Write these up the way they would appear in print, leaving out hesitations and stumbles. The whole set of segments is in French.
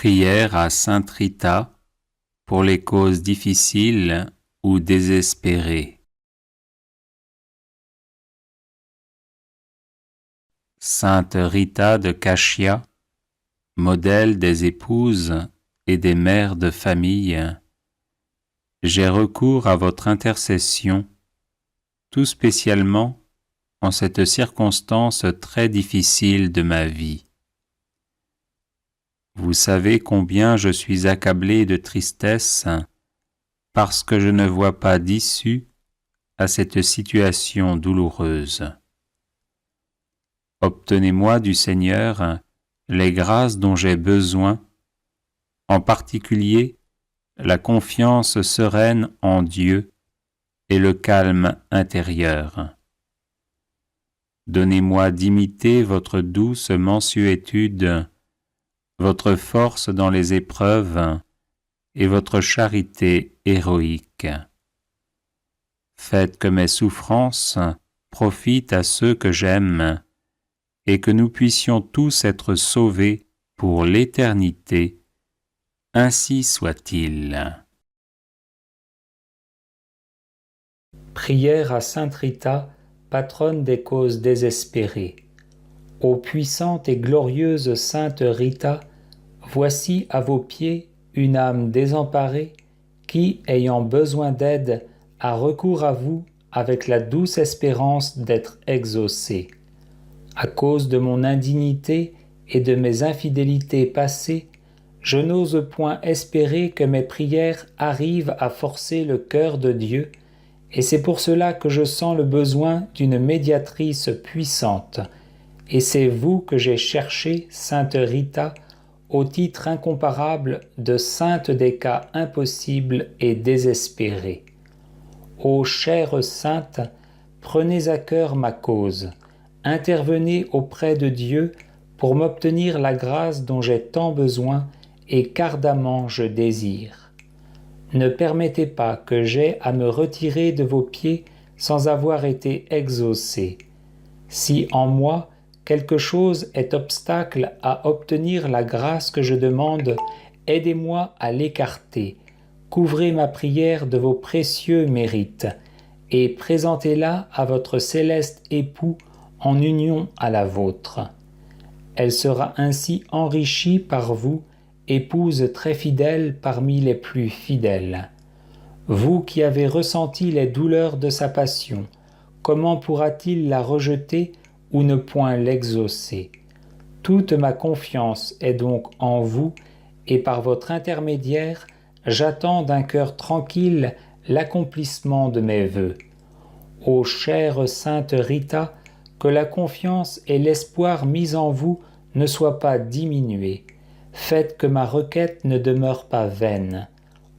Prière à Sainte Rita pour les causes difficiles ou désespérées. Sainte Rita de Cashia, modèle des épouses et des mères de famille, j'ai recours à votre intercession, tout spécialement en cette circonstance très difficile de ma vie. Vous savez combien je suis accablé de tristesse parce que je ne vois pas d'issue à cette situation douloureuse. Obtenez-moi du Seigneur les grâces dont j'ai besoin, en particulier la confiance sereine en Dieu et le calme intérieur. Donnez-moi d'imiter votre douce mansuétude, votre force dans les épreuves et votre charité héroïque. Faites que mes souffrances profitent à ceux que j'aime et que nous puissions tous être sauvés pour l'éternité. Ainsi soit-il. Prière à Sainte Rita, patronne des causes désespérées. Ô puissante et glorieuse Sainte Rita, voici à vos pieds une âme désemparée qui, ayant besoin d'aide, a recours à vous avec la douce espérance d'être exaucée. À cause de mon indignité et de mes infidélités passées, je n'ose point espérer que mes prières arrivent à forcer le cœur de Dieu, et c'est pour cela que je sens le besoin d'une médiatrice puissante. Et c'est vous que j'ai cherché, Sainte Rita, au titre incomparable de sainte des cas impossibles et désespérés. Ô chère sainte, prenez à cœur ma cause, intervenez auprès de Dieu pour m'obtenir la grâce dont j'ai tant besoin et qu'ardemment je désire. Ne permettez pas que j'aie à me retirer de vos pieds sans avoir été exaucé. Si en moi quelque chose est obstacle à obtenir la grâce que je demande, aidez-moi à l'écarter. Couvrez ma prière de vos précieux mérites et présentez-la à votre céleste époux en union à la vôtre. Elle sera ainsi enrichie par vous, épouse très fidèle parmi les plus fidèles. Vous qui avez ressenti les douleurs de sa passion, comment pourra-t-il la rejeter ou ne point l'exaucer? Toute ma confiance est donc en vous, et par votre intermédiaire, j'attends d'un cœur tranquille l'accomplissement de mes vœux. Ô chère Sainte Rita, que la confiance et l'espoir mis en vous ne soient pas diminués. Faites que ma requête ne demeure pas vaine.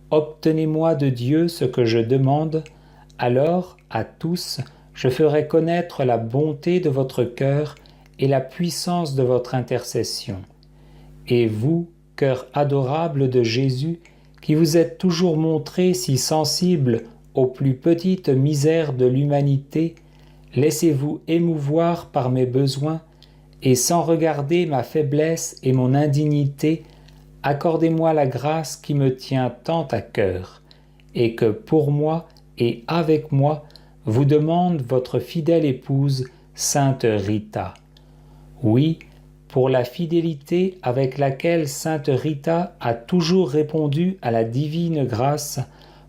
Obtenez-moi de Dieu ce que je demande, alors, à tous, je ferai connaître la bonté de votre cœur et la puissance de votre intercession. Et vous, cœur adorable de Jésus, qui vous êtes toujours montré si sensible aux plus petites misères de l'humanité, laissez-vous émouvoir par mes besoins, et sans regarder ma faiblesse et mon indignité, accordez-moi la grâce qui me tient tant à cœur, et que pour moi et avec moi vous demande votre fidèle épouse, Sainte Rita. Oui, pour la fidélité avec laquelle Sainte Rita a toujours répondu à la divine grâce,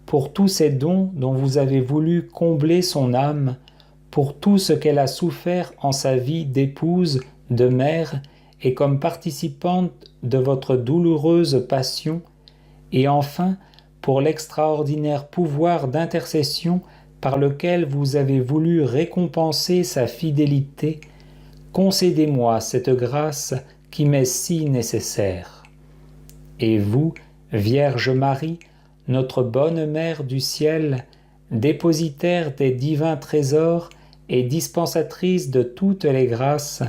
pour tous ces dons dont vous avez voulu combler son âme, pour tout ce qu'elle a souffert en sa vie d'épouse, de mère, et comme participante de votre douloureuse passion, et enfin pour l'extraordinaire pouvoir d'intercession par lequel vous avez voulu récompenser sa fidélité, concédez-moi cette grâce qui m'est si nécessaire. Et vous, Vierge Marie, notre bonne Mère du ciel, dépositaire des divins trésors et dispensatrice de toutes les grâces,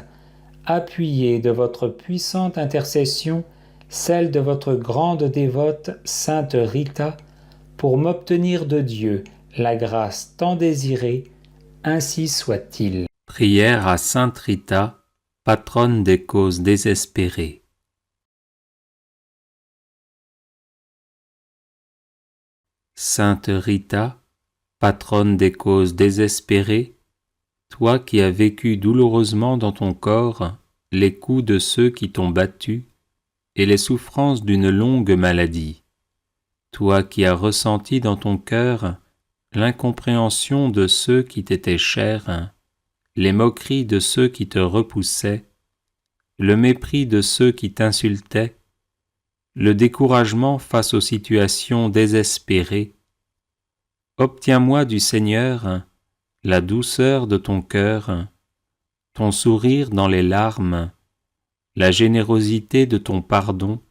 appuyez de votre puissante intercession celle de votre grande dévote Sainte Rita, pour m'obtenir de Dieu la grâce tant désirée, ainsi soit-il. Prière à Sainte Rita, patronne des causes désespérées. Sainte Rita, patronne des causes désespérées, toi qui as vécu douloureusement dans ton corps les coups de ceux qui t'ont battu et les souffrances d'une longue maladie, toi qui as ressenti dans ton cœur l'incompréhension de ceux qui t'étaient chers, les moqueries de ceux qui te repoussaient, le mépris de ceux qui t'insultaient, le découragement face aux situations désespérées, obtiens-moi du Seigneur la douceur de ton cœur, ton sourire dans les larmes, la générosité de ton pardon,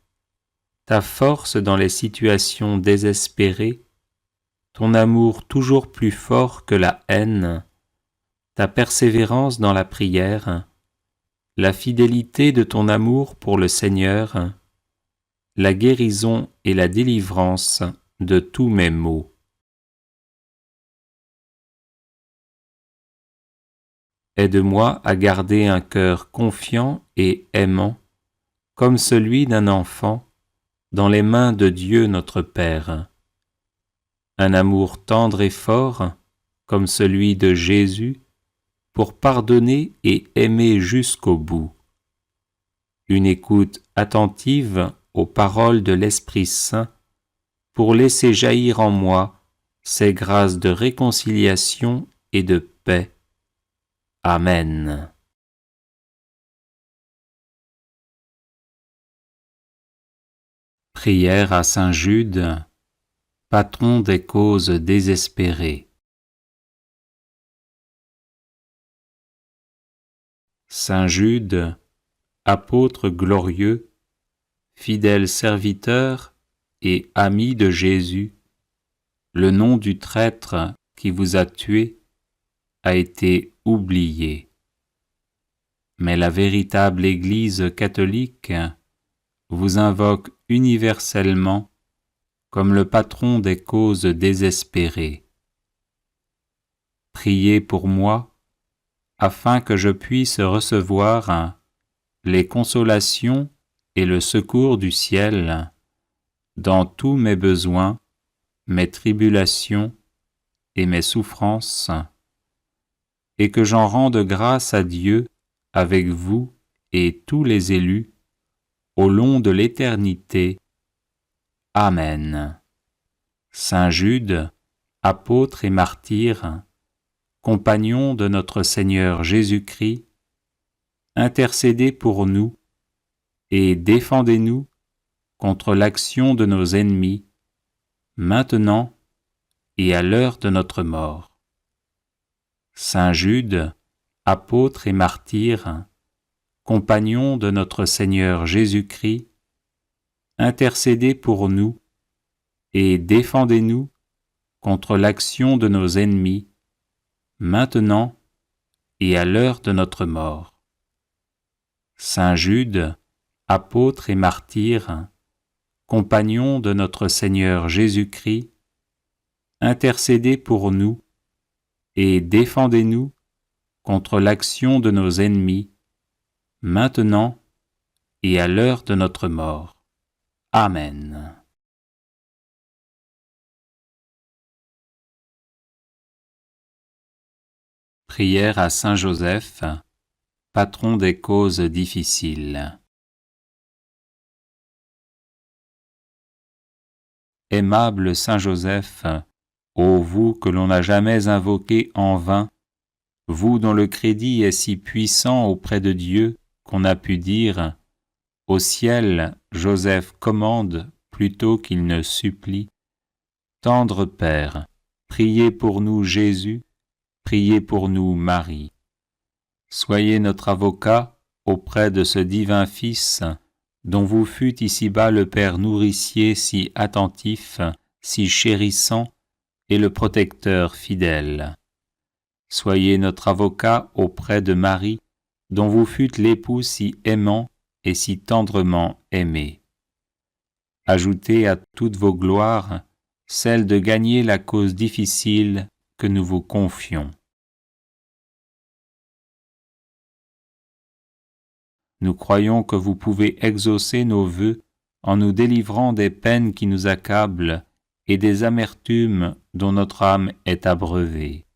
ta force dans les situations désespérées, ton amour toujours plus fort que la haine, ta persévérance dans la prière, la fidélité de ton amour pour le Seigneur, la guérison et la délivrance de tous mes maux. Aide-moi à garder un cœur confiant et aimant, comme celui d'un enfant, dans les mains de Dieu notre Père. Un amour tendre et fort, comme celui de Jésus, pour pardonner et aimer jusqu'au bout. Une écoute attentive aux paroles de l'Esprit Saint, pour laisser jaillir en moi ces grâces de réconciliation et de paix. Amen. Prière à Saint Jude, patron des causes désespérées. Saint Jude, apôtre glorieux, fidèle serviteur et ami de Jésus, le nom du traître qui vous a tué a été oublié. Mais la véritable Église catholique vous invoque universellement comme le patron des causes désespérées. Priez pour moi, afin que je puisse recevoir les consolations et le secours du ciel dans tous mes besoins, mes tribulations et mes souffrances, et que j'en rende grâce à Dieu avec vous et tous les élus au long de l'éternité. Amen. Saint Jude, apôtre et martyr, compagnon de notre Seigneur Jésus-Christ, intercédez pour nous et défendez-nous contre l'action de nos ennemis, maintenant et à l'heure de notre mort. Saint Jude, apôtre et martyr, compagnon de notre Seigneur Jésus-Christ, intercédez pour nous et défendez-nous contre l'action de nos ennemis, maintenant et à l'heure de notre mort. Saint Jude, apôtre et martyr, compagnon de notre Seigneur Jésus-Christ, intercédez pour nous et défendez-nous contre l'action de nos ennemis, maintenant et à l'heure de notre mort. Amen. Prière à Saint Joseph, patron des causes difficiles. Aimable Saint Joseph, ô vous que l'on n'a jamais invoqué en vain, vous dont le crédit est si puissant auprès de Dieu qu'on a pu dire « Au ciel, Joseph commande plutôt qu'il ne supplie ». Tendre Père, priez pour nous Jésus, priez pour nous Marie. Soyez notre avocat auprès de ce divin Fils, dont vous fûtes ici-bas le Père nourricier si attentif, si chérissant, et le protecteur fidèle. Soyez notre avocat auprès de Marie, dont vous fûtes l'époux si aimant et si tendrement aimé. Ajoutez à toutes vos gloires celle de gagner la cause difficile que nous vous confions. Nous croyons que vous pouvez exaucer nos vœux en nous délivrant des peines qui nous accablent et des amertumes dont notre âme est abreuvée.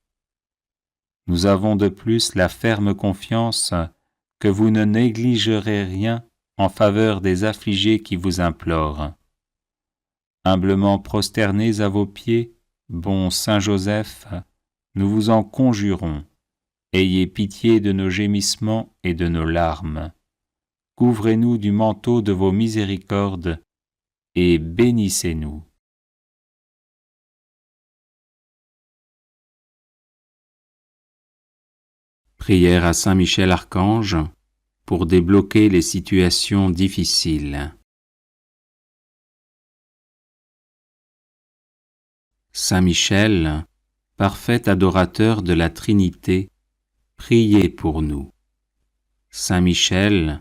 Nous avons de plus la ferme confiance que vous ne négligerez rien en faveur des affligés qui vous implorent. Humblement prosternés à vos pieds, bon Saint Joseph, nous vous en conjurons, ayez pitié de nos gémissements et de nos larmes. Couvrez-nous du manteau de vos miséricordes et bénissez-nous. Prière à Saint Michel Archange pour débloquer les situations difficiles. Saint Michel, parfait adorateur de la Trinité, priez pour nous. Saint Michel,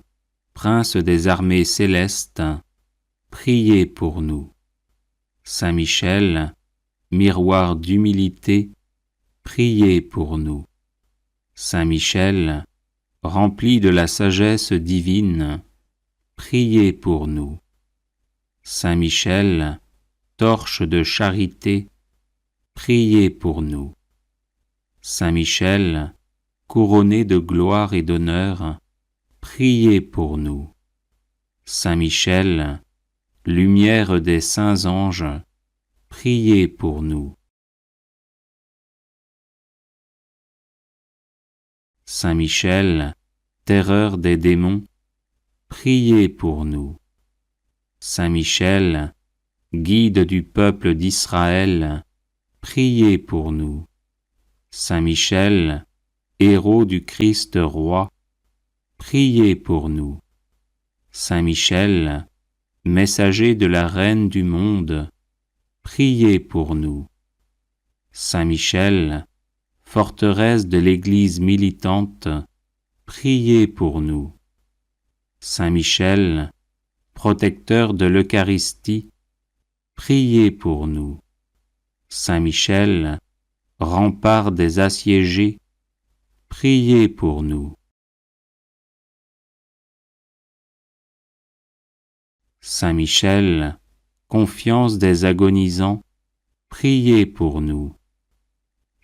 prince des armées célestes, priez pour nous. Saint Michel, miroir d'humilité, priez pour nous. Saint Michel, rempli de la sagesse divine, priez pour nous. Saint Michel, torche de charité, priez pour nous. Saint Michel, couronné de gloire et d'honneur, priez pour nous. Saint Michel, lumière des saints anges, priez pour nous. Saint Michel, terreur des démons, priez pour nous. Saint Michel, guide du peuple d'Israël, priez pour nous. Saint Michel, héros du Christ roi, priez pour nous. Saint Michel, messager de la Reine du monde, priez pour nous. Saint Michel, forteresse de l'Église militante, priez pour nous. Saint Michel, protecteur de l'Eucharistie, priez pour nous. Saint Michel, rempart des assiégés, priez pour nous. Saint Michel, confiance des agonisants, priez pour nous.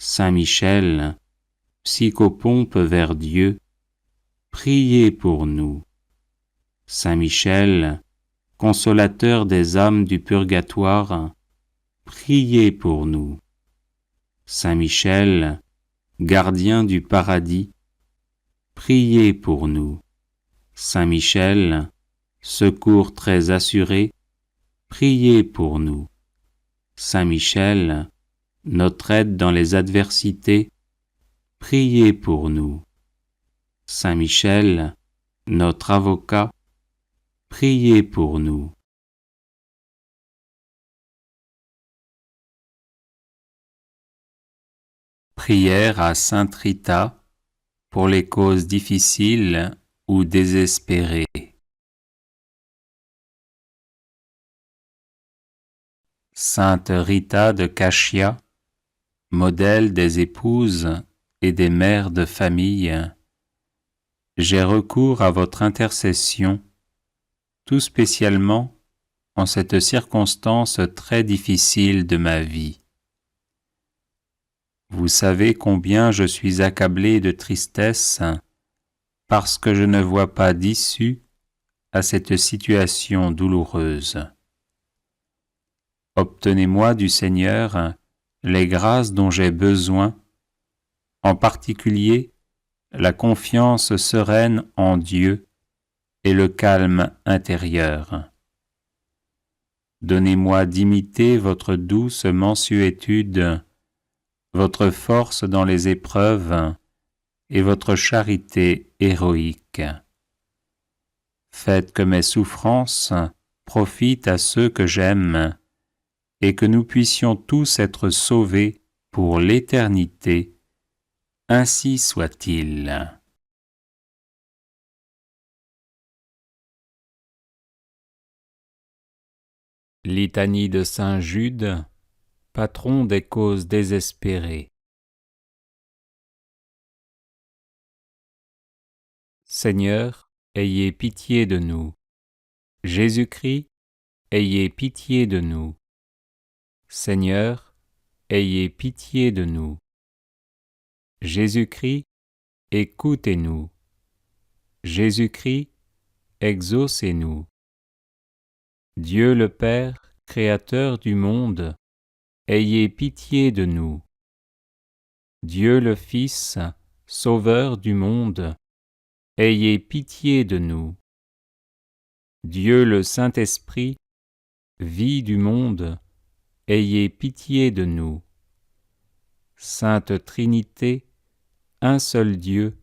Saint Michel, psychopompe vers Dieu, priez pour nous. Saint Michel, consolateur des âmes du purgatoire, priez pour nous. Saint Michel, gardien du paradis, priez pour nous. Saint Michel, secours très assuré, priez pour nous. Saint Michel, notre aide dans les adversités, priez pour nous. Saint Michel, notre avocat, priez pour nous. Prière à Sainte Rita pour les causes difficiles ou désespérées. Sainte Rita de Cashia, modèle des épouses et des mères de famille, j'ai recours à votre intercession, tout spécialement en cette circonstance très difficile de ma vie. Vous savez combien je suis accablé de tristesse parce que je ne vois pas d'issue à cette situation douloureuse. Obtenez-moi du Seigneur les grâces dont j'ai besoin, en particulier la confiance sereine en Dieu et le calme intérieur. Donnez-moi d'imiter votre douce mansuétude, votre force dans les épreuves et votre charité héroïque. Faites que mes souffrances profitent à ceux que j'aime et que nous puissions tous être sauvés pour l'éternité. Ainsi soit-il. Litanie de Saint Jude, patron des causes désespérées. Seigneur, ayez pitié de nous. Jésus-Christ, ayez pitié de nous. Seigneur, ayez pitié de nous. Jésus-Christ, écoutez-nous. Jésus-Christ, exaucez-nous. Dieu le Père, Créateur du monde, ayez pitié de nous. Dieu le Fils, Sauveur du monde, ayez pitié de nous. Dieu le Saint-Esprit, vie du monde, ayez pitié de nous. Sainte Trinité, un seul Dieu,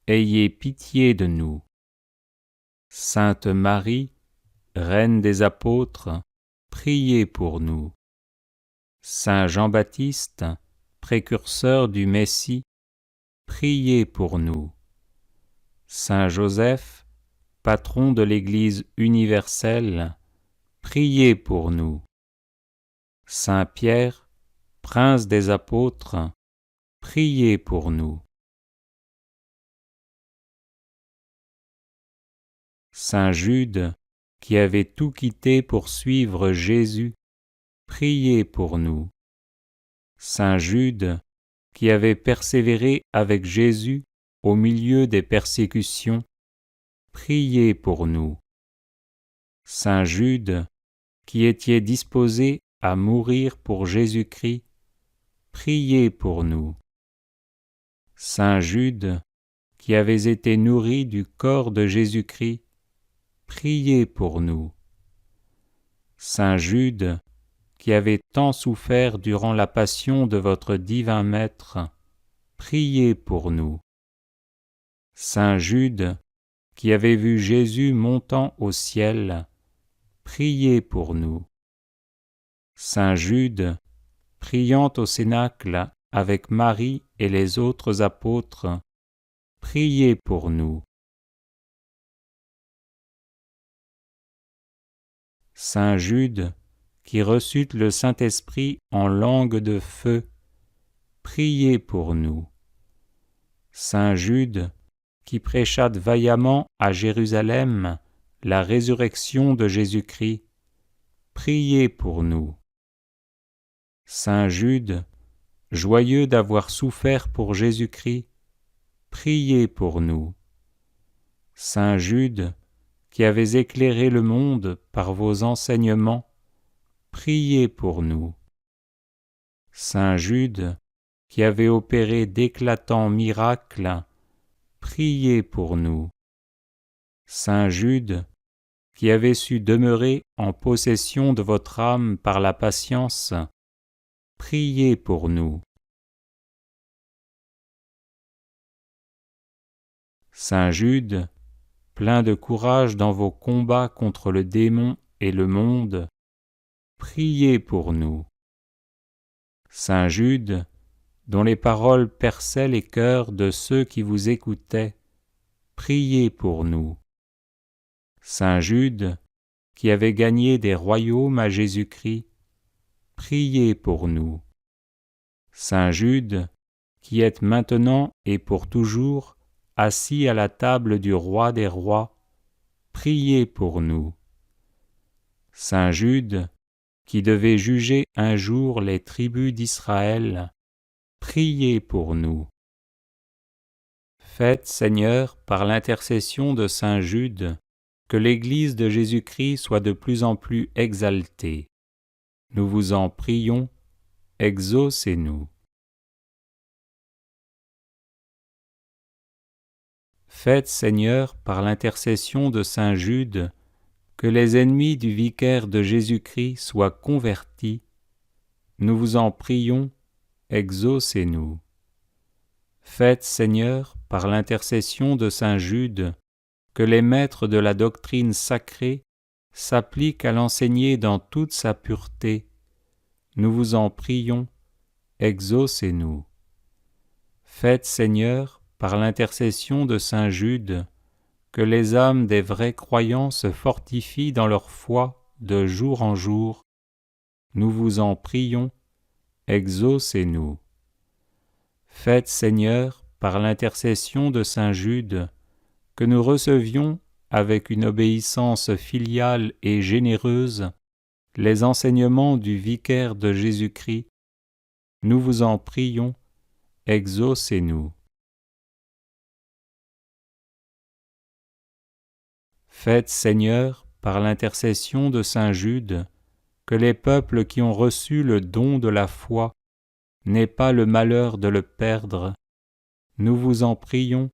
ayez pitié de nous. Sainte Marie, Reine des apôtres, priez pour nous. Saint Jean-Baptiste, précurseur du Messie, priez pour nous. Saint Joseph, patron de l'Église universelle, priez pour nous. Saint Pierre, prince des apôtres, priez pour nous. Saint Jude, qui avait tout quitté pour suivre Jésus, priez pour nous. Saint Jude, qui avait persévéré avec Jésus au milieu des persécutions, priez pour nous. Saint Jude, qui étiez disposé à mourir pour Jésus-Christ, priez pour nous. Saint Jude, qui avez été nourri du corps de Jésus-Christ, priez pour nous. Saint Jude, qui avez tant souffert durant la passion de votre divin Maître, priez pour nous. Saint Jude, qui avez vu Jésus montant au ciel, priez pour nous. Saint Jude, priant au Cénacle avec Marie et les autres apôtres, priez pour nous. Saint Jude, qui reçut le Saint-Esprit en langue de feu, priez pour nous. Saint Jude, qui prêcha vaillamment à Jérusalem la résurrection de Jésus-Christ, priez pour nous. Saint Jude, joyeux d'avoir souffert pour Jésus-Christ, priez pour nous. Saint Jude, qui avez éclairé le monde par vos enseignements, priez pour nous. Saint Jude, qui avez opéré d'éclatants miracles, priez pour nous. Saint Jude, qui avez su demeurer en possession de votre âme par la patience, priez pour nous. Saint Jude, plein de courage dans vos combats contre le démon et le monde, priez pour nous. Saint Jude, dont les paroles perçaient les cœurs de ceux qui vous écoutaient, priez pour nous. Saint Jude, qui avait gagné des royaumes à Jésus-Christ, priez pour nous. Saint Jude, qui êtes maintenant et pour toujours assis à la table du roi des rois, priez pour nous. Saint Jude, qui devait juger un jour les tribus d'Israël, priez pour nous. Faites, Seigneur, par l'intercession de Saint Jude, que l'Église de Jésus-Christ soit de plus en plus exaltée. Nous vous en prions, exaucez-nous. Faites, Seigneur, par l'intercession de Saint Jude, que les ennemis du vicaire de Jésus-Christ soient convertis. Nous vous en prions, exaucez-nous. Faites, Seigneur, par l'intercession de Saint Jude, que les maîtres de la doctrine sacrée s'appliquent à l'enseigner dans toute sa pureté. Nous vous en prions, exaucez-nous. Faites, Seigneur, par l'intercession de Saint Jude, que les âmes des vrais croyants se fortifient dans leur foi de jour en jour. Nous vous en prions, exaucez-nous. Faites, Seigneur, par l'intercession de Saint Jude, que nous recevions, avec une obéissance filiale et généreuse, les enseignements du vicaire de Jésus-Christ, nous vous en prions, exaucez-nous. Faites, Seigneur, par l'intercession de saint Jude, que les peuples qui ont reçu le don de la foi n'aient pas le malheur de le perdre. Nous vous en prions,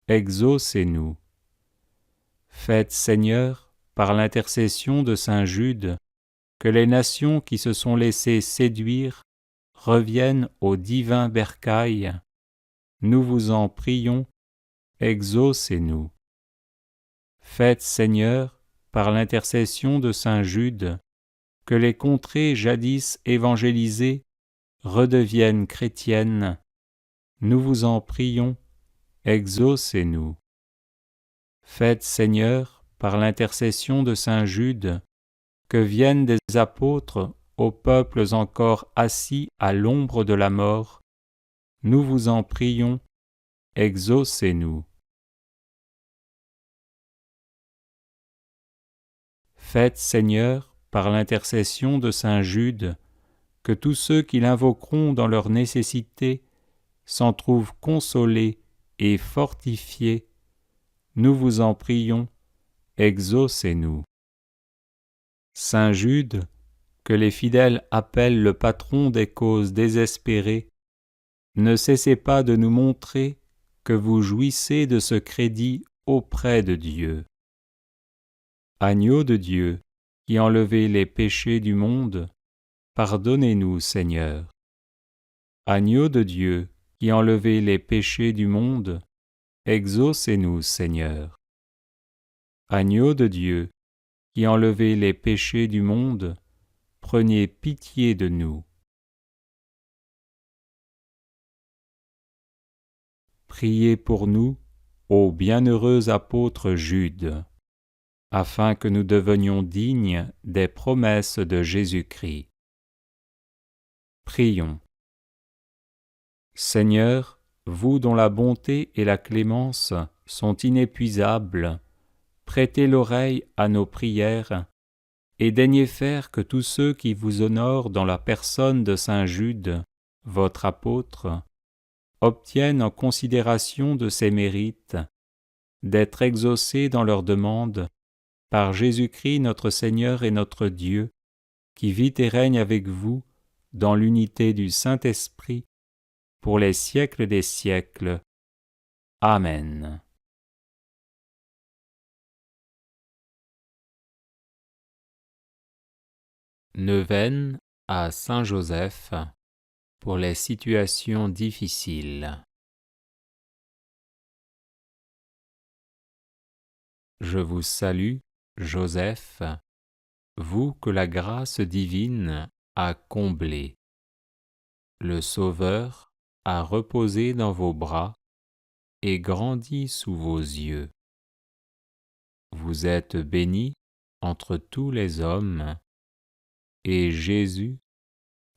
exaucez-nous. Faites, Seigneur, par l'intercession de saint Jude, que les nations qui se sont laissées séduire reviennent au divin bercail. Nous vous en prions, exaucez-nous. Faites, Seigneur, par l'intercession de saint Jude, que les contrées jadis évangélisées redeviennent chrétiennes. Nous vous en prions, exaucez-nous. Faites, Seigneur, par l'intercession de saint Jude, que viennent des apôtres aux peuples encore assis à l'ombre de la mort. Nous vous en prions, exaucez-nous. Faites, Seigneur, par l'intercession de saint Jude, que tous ceux qui l'invoqueront dans leur nécessité s'en trouvent consolés et fortifiés. Nous vous en prions, exaucez-nous. Saint Jude, que les fidèles appellent le patron des causes désespérées, ne cessez pas de nous montrer que vous jouissez de ce crédit auprès de Dieu. Agneau de Dieu, qui enlevez les péchés du monde, pardonnez-nous, Seigneur. Agneau de Dieu, qui enlevez les péchés du monde, exaucez-nous, Seigneur. Agneau de Dieu, qui enlevez les péchés du monde, prenez pitié de nous. Priez pour nous, ô bienheureux apôtre Jude, afin que nous devenions dignes des promesses de Jésus-Christ. Prions. Seigneur, vous dont la bonté et la clémence sont inépuisables, prêtez l'oreille à nos prières et daignez faire que tous ceux qui vous honorent dans la personne de saint Jude, votre apôtre, obtiennent en considération de ses mérites d'être exaucés dans leurs demandes par Jésus-Christ notre Seigneur et notre Dieu, qui vit et règne avec vous dans l'unité du Saint-Esprit, pour les siècles des siècles. Amen. Neuvaine à Saint Joseph pour les situations difficiles. Je vous salue, Joseph, vous que la grâce divine a comblé. Le Sauveur a reposé dans vos bras et grandi sous vos yeux. Vous êtes béni entre tous les hommes, et Jésus,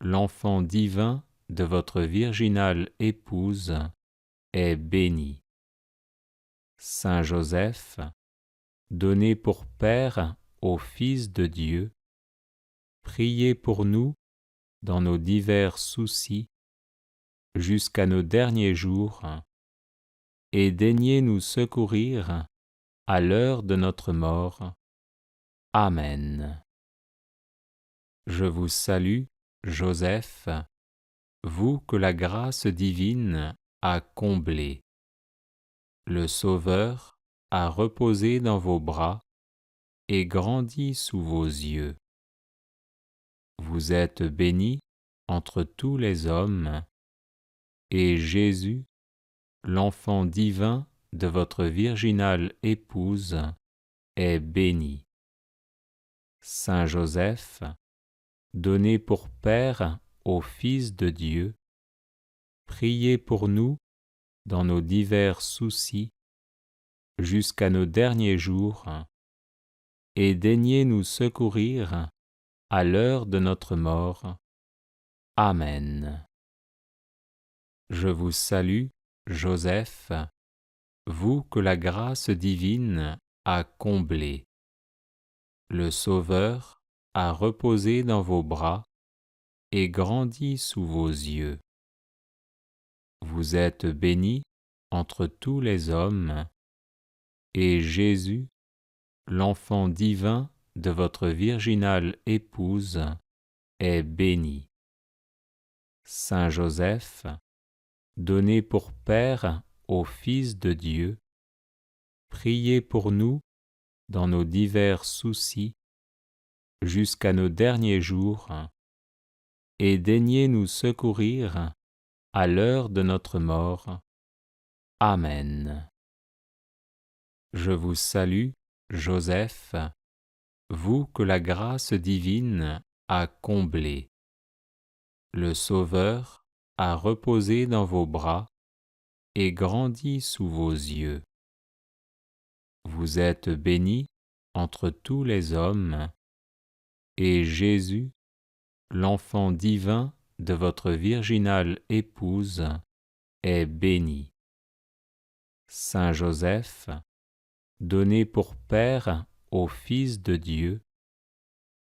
l'enfant divin de votre virginale épouse, est béni. Saint Joseph, donné pour Père au Fils de Dieu, priez pour nous dans nos divers soucis jusqu'à nos derniers jours, et daignez nous secourir à l'heure de notre mort. Amen. Je vous salue, Joseph, vous que la grâce divine a comblé. Le Sauveur a reposé dans vos bras et grandi sous vos yeux. Vous êtes béni entre tous les hommes, et Jésus, l'enfant divin de votre virginale épouse, est béni. Saint Joseph, donné pour Père au Fils de Dieu, priez pour nous dans nos divers soucis jusqu'à nos derniers jours, et daignez nous secourir à l'heure de notre mort. Amen. Je vous salue, Joseph, vous que la grâce divine a comblé. Le Sauveur a reposé dans vos bras et grandi sous vos yeux. Vous êtes bénie entre tous les hommes, et Jésus, l'enfant divin de votre virginale épouse, est béni. Saint Joseph, donné pour Père au Fils de Dieu, priez pour nous dans nos divers soucis jusqu'à nos derniers jours, et daignez nous secourir à l'heure de notre mort. Amen. Je vous salue, Joseph, vous que la grâce divine a comblé. Le Sauveur a reposé dans vos bras et grandi sous vos yeux. Vous êtes bénie entre tous les hommes, et Jésus, l'enfant divin de votre virginale épouse, est béni. Saint Joseph, donné pour Père au Fils de Dieu,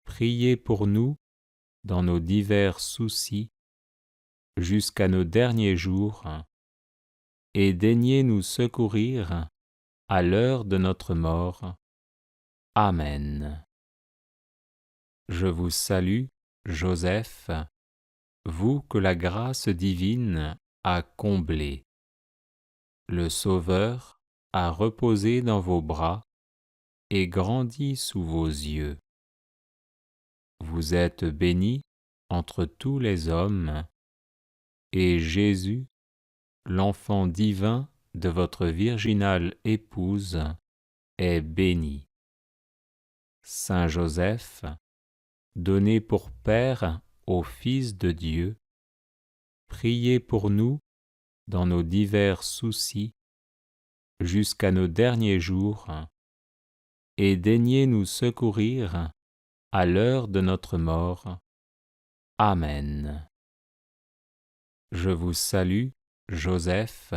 priez pour nous dans nos divers soucis jusqu'à nos derniers jours, et daignez nous secourir à l'heure de notre mort. Amen. Je vous salue, Joseph, vous que la grâce divine a comblé. Le Sauveur a reposé dans vos bras et grandi sous vos yeux. Vous êtes bénie entre tous les hommes, et Jésus, l'enfant divin de votre virginale épouse, est béni. Saint Joseph, donné pour Père au Fils de Dieu, priez pour nous dans nos divers soucis jusqu'à nos derniers jours, et daignez nous secourir à l'heure de notre mort. Amen. Je vous salue, Joseph,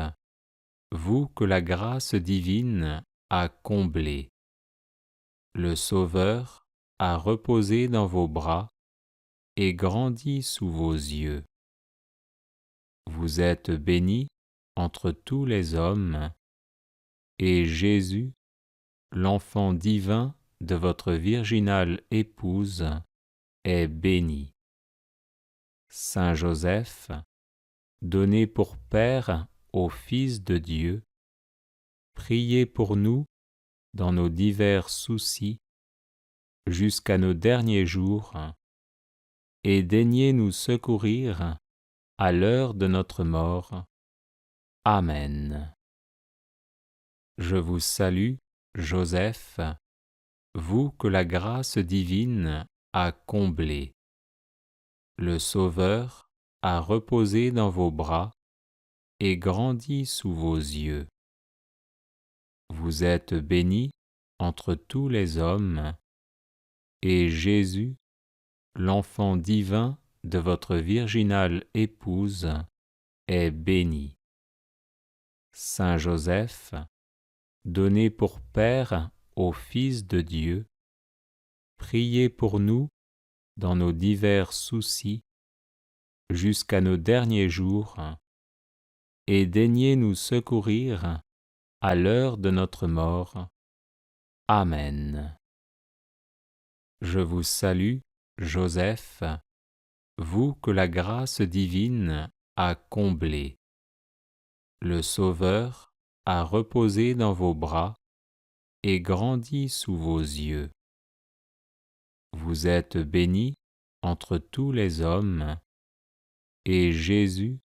vous que la grâce divine a comblé. Le Sauveur a reposé dans vos bras et grandi sous vos yeux. Vous êtes bénie entre tous les hommes, et Jésus, l'enfant divin de votre virginale épouse, est béni. Saint Joseph, donné pour Père au Fils de Dieu, priez pour nous dans nos divers soucis jusqu'à nos derniers jours, et daignez nous secourir à l'heure de notre mort. Amen. Je vous salue, Joseph, vous que la grâce divine a comblé. Le Sauveur a reposé dans vos bras et grandi sous vos yeux. Vous êtes bénie entre tous les hommes, et Jésus, l'enfant divin de votre virginale épouse, est béni. Saint Joseph, donné pour Père au Fils de Dieu, priez pour nous dans nos divers soucis jusqu'à nos derniers jours, et daignez nous secourir à l'heure de notre mort. Amen. Je vous salue, Joseph, vous que la grâce divine a comblé. Le Sauveur a reposé dans vos bras et grandi sous vos yeux. Vous êtes bénie entre tous les hommes, et Jésus,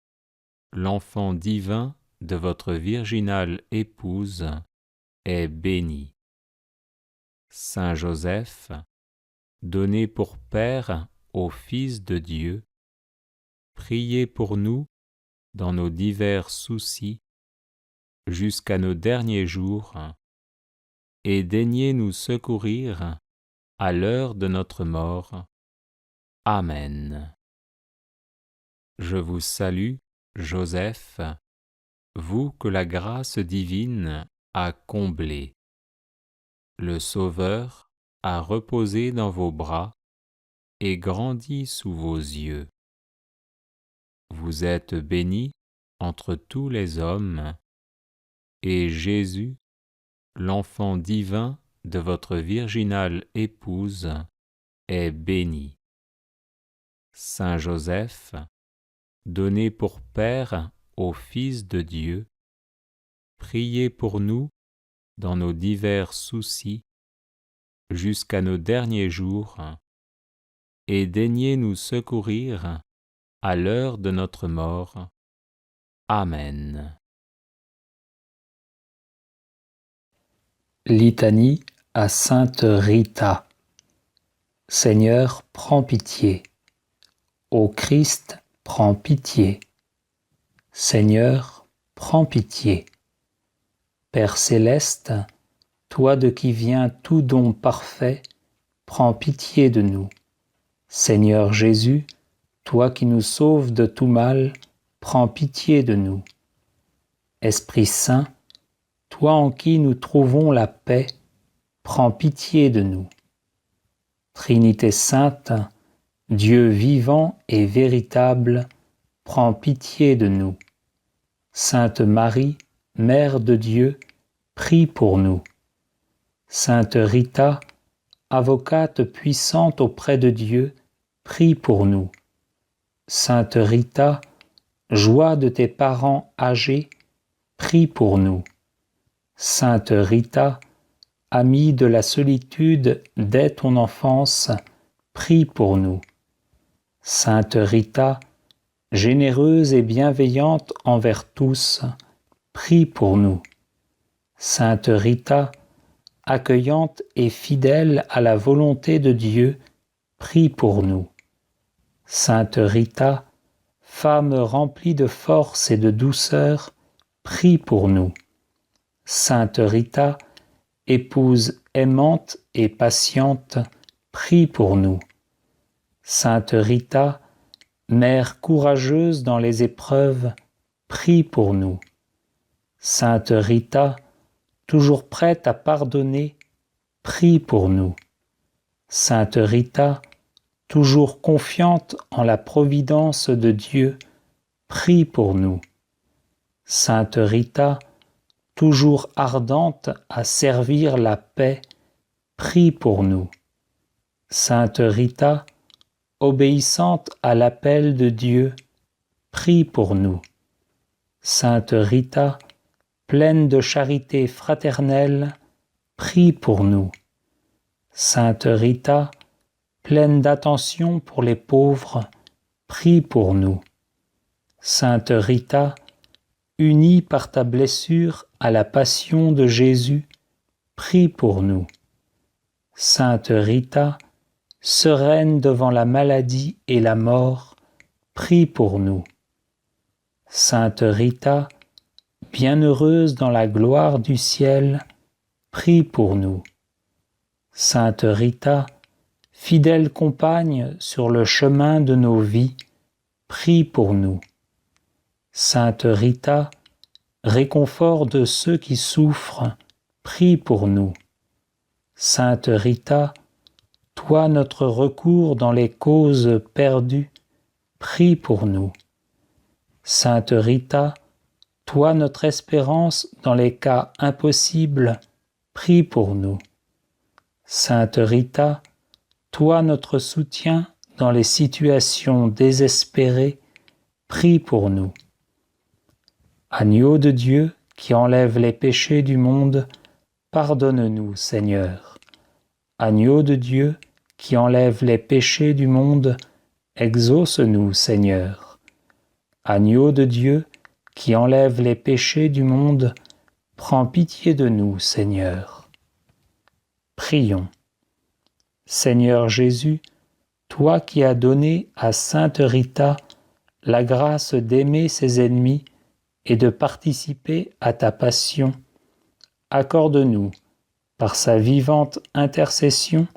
l'enfant divin de votre virginale épouse, est béni. Saint Joseph, donné pour Père au Fils de Dieu, priez pour nous dans nos divers soucis jusqu'à nos derniers jours, et daignez nous secourir à l'heure de notre mort. Amen. Je vous salue, Joseph, vous que la grâce divine a comblé. Le Sauveur a reposé dans vos bras et grandit sous vos yeux. Vous êtes bénie entre tous les hommes, et Jésus, l'enfant divin de votre virginale épouse, est béni. Saint Joseph, donné pour Père au Fils de Dieu, priez pour nous dans nos divers soucis jusqu'à nos derniers jours, et daignez nous secourir à l'heure de notre mort. Amen. Litanie à Sainte Rita. Seigneur, prends pitié. Ô Christ, prends pitié. Seigneur, prends pitié. Père céleste, toi de qui vient tout don parfait, prends pitié de nous. Seigneur Jésus, toi qui nous sauves de tout mal, prends pitié de nous. Esprit Saint, toi en qui nous trouvons la paix, prends pitié de nous. Trinité sainte, Dieu vivant et véritable, prends pitié de nous. Sainte Marie, Mère de Dieu, prie pour nous. Sainte Rita, avocate puissante auprès de Dieu, prie pour nous. Sainte Rita, joie de tes parents âgés, prie pour nous. Sainte Rita, amie de la solitude dès ton enfance, prie pour nous. Sainte Rita, généreuse et bienveillante envers tous, prie pour nous. Sainte Rita, accueillante et fidèle à la volonté de Dieu, prie pour nous. Sainte Rita, femme remplie de force et de douceur, prie pour nous. Sainte Rita, épouse aimante et patiente, prie pour nous. Sainte Rita, mère courageuse dans les épreuves, prie pour nous. Sainte Rita, toujours prête à pardonner, prie pour nous. Sainte Rita, toujours confiante en la providence de Dieu, prie pour nous. Sainte Rita, toujours ardente à servir la paix, prie pour nous. Sainte Rita, obéissante à l'appel de Dieu, prie pour nous. Sainte Rita, pleine de charité fraternelle, prie pour nous. Sainte Rita, pleine d'attention pour les pauvres, prie pour nous. Sainte Rita, unie par ta blessure à la passion de Jésus, prie pour nous. Sainte Rita, sereine devant la maladie et la mort, prie pour nous. Sainte Rita, bienheureuse dans la gloire du ciel, prie pour nous. Sainte Rita, fidèle compagne sur le chemin de nos vies, prie pour nous. Sainte Rita, réconfort de ceux qui souffrent, prie pour nous. Sainte Rita, toi notre recours dans les causes perdues, prie pour nous. Sainte Rita, toi notre espérance dans les cas impossibles, prie pour nous. Sainte Rita, toi notre soutien dans les situations désespérées, prie pour nous. Agneau de Dieu qui enlève les péchés du monde, pardonne-nous, Seigneur. Agneau de Dieu qui enlève les péchés du monde, exauce-nous, Seigneur. Agneau de Dieu qui enlève les péchés du monde, prends pitié de nous, Seigneur. Prions. Seigneur Jésus, toi qui as donné à Sainte Rita la grâce d'aimer ses ennemis et de participer à ta passion, accorde-nous, par sa vivante intercession,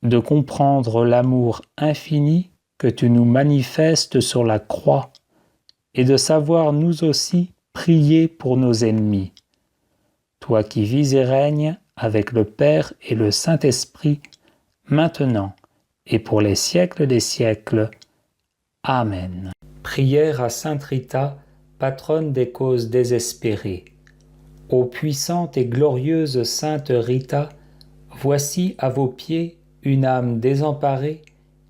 de comprendre l'amour infini que tu nous manifestes sur la croix et de savoir nous aussi prier pour nos ennemis. Toi qui vis et règnes avec le Père et le Saint-Esprit, maintenant et pour les siècles des siècles. Amen. Prière à Sainte Rita, patronne des causes désespérées. Ô puissante et glorieuse Sainte Rita, voici à vos pieds une âme désemparée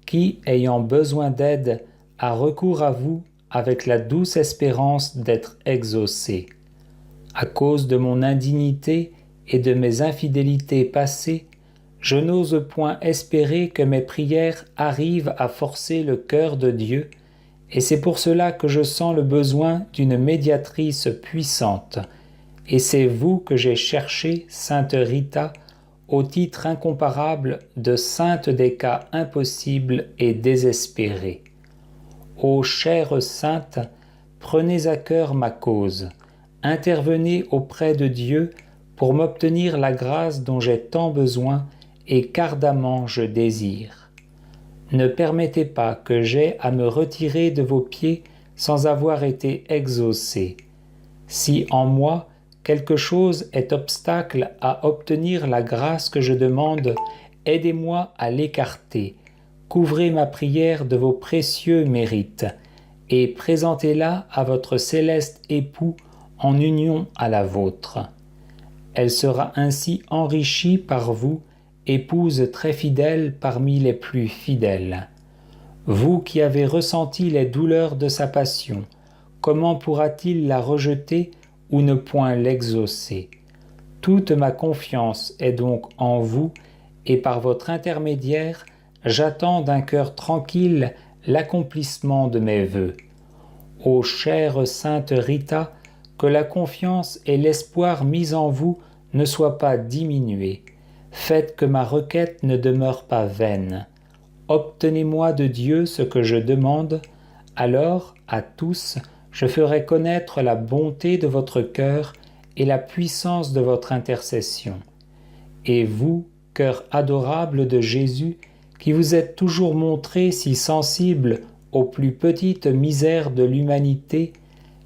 qui, ayant besoin d'aide, a recours à vous avec la douce espérance d'être exaucée. À cause de mon indignité et de mes infidélités passées, je n'ose point espérer que mes prières arrivent à forcer le cœur de Dieu, et c'est pour cela que je sens le besoin d'une médiatrice puissante. Et c'est vous que j'ai cherché, Sainte Rita, au titre incomparable de sainte des cas impossibles et désespérés. Ô chère sainte, prenez à cœur ma cause, intervenez auprès de Dieu pour m'obtenir la grâce dont j'ai tant besoin et qu'ardemment je désire. Ne permettez pas que j'aie à me retirer de vos pieds sans avoir été exaucé. Si en moi quelque chose est obstacle à obtenir la grâce que je demande, aidez-moi à l'écarter. Couvrez ma prière de vos précieux mérites et présentez-la à votre céleste époux en union à la vôtre. Elle sera ainsi enrichie par vous, épouse très fidèle parmi les plus fidèles. Vous qui avez ressenti les douleurs de sa passion, comment pourra-t-il la rejeter ou ne point l'exaucer? Toute ma confiance est donc en vous, et par votre intermédiaire, j'attends d'un cœur tranquille l'accomplissement de mes vœux. Ô chère Sainte Rita, que la confiance et l'espoir mis en vous ne soient pas diminués. Faites que ma requête ne demeure pas vaine. Obtenez-moi de Dieu ce que je demande, alors, à tous, je ferai connaître la bonté de votre cœur et la puissance de votre intercession. Et vous, cœur adorable de Jésus, qui vous êtes toujours montré si sensible aux plus petites misères de l'humanité,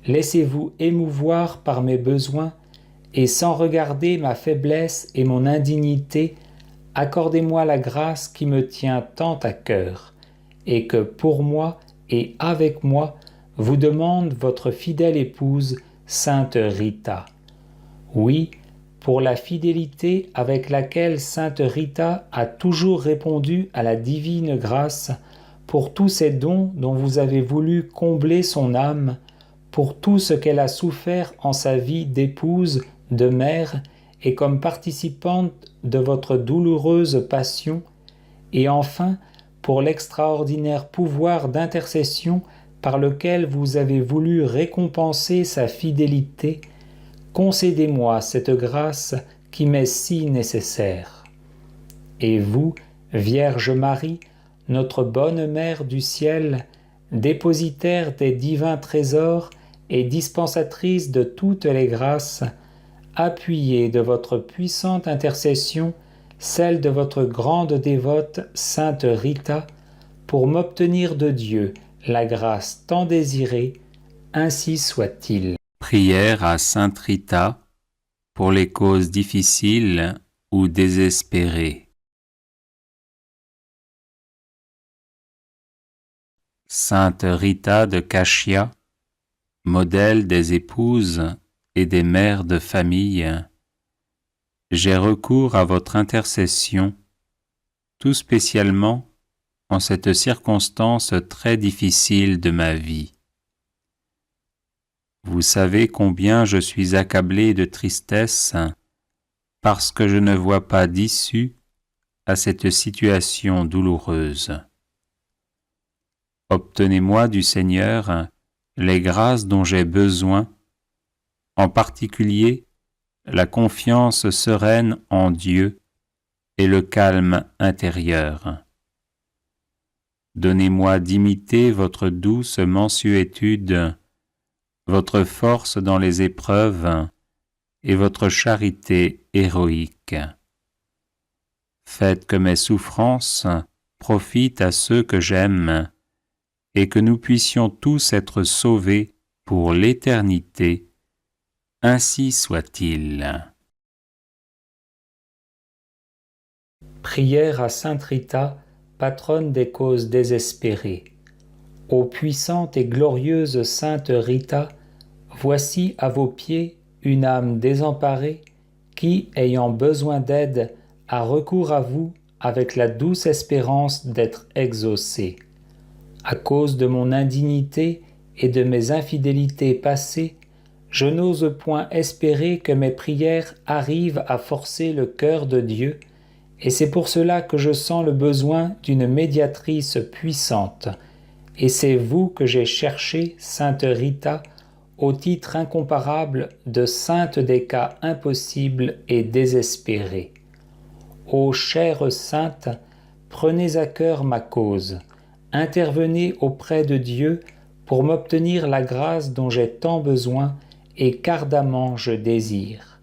laissez-vous émouvoir par mes besoins, et sans regarder ma faiblesse et mon indignité, accordez-moi la grâce qui me tient tant à cœur, et que pour moi et avec moi vous demande votre fidèle épouse, Sainte Rita. Oui, pour la fidélité avec laquelle Sainte Rita a toujours répondu à la divine grâce, pour tous ces dons dont vous avez voulu combler son âme, pour tout ce qu'elle a souffert en sa vie d'épouse, de mère, et comme participante de votre douloureuse passion, et enfin pour l'extraordinaire pouvoir d'intercession par lequel vous avez voulu récompenser sa fidélité, concédez-moi cette grâce qui m'est si nécessaire. Et vous, Vierge Marie, notre bonne Mère du ciel, dépositaire des divins trésors et dispensatrice de toutes les grâces, appuyez de votre puissante intercession celle de votre grande dévote Sainte Rita, pour m'obtenir de Dieu la grâce tant désirée, ainsi soit-il. Prière à Sainte Rita pour les causes difficiles ou désespérées. Sainte Rita de Cashia, modèle des épouses et des mères de famille, j'ai recours à votre intercession, tout spécialement en cette circonstance très difficile de ma vie. Vous savez combien je suis accablé de tristesse parce que je ne vois pas d'issue à cette situation douloureuse. Obtenez-moi du Seigneur les grâces dont j'ai besoin, en particulier la confiance sereine en Dieu et le calme intérieur. Donnez-moi d'imiter votre douce mansuétude, votre force dans les épreuves et votre charité héroïque. Faites que mes souffrances profitent à ceux que j'aime et que nous puissions tous être sauvés pour l'éternité. Ainsi soit-il. Prière à Sainte Rita, patronne des causes désespérées. Ô puissante et glorieuse sainte Rita, voici à vos pieds une âme désemparée qui, ayant besoin d'aide, a recours à vous avec la douce espérance d'être exaucée. À cause de mon indignité et de mes infidélités passées, je n'ose point espérer que mes prières arrivent à forcer le cœur de Dieu, et c'est pour cela que je sens le besoin d'une médiatrice puissante. Et c'est vous que j'ai cherché, sainte Rita, au titre incomparable de sainte des cas impossibles et désespérés. Ô chère sainte, prenez à cœur ma cause, intervenez auprès de Dieu pour m'obtenir la grâce dont j'ai tant besoin et qu'ardemment je désire.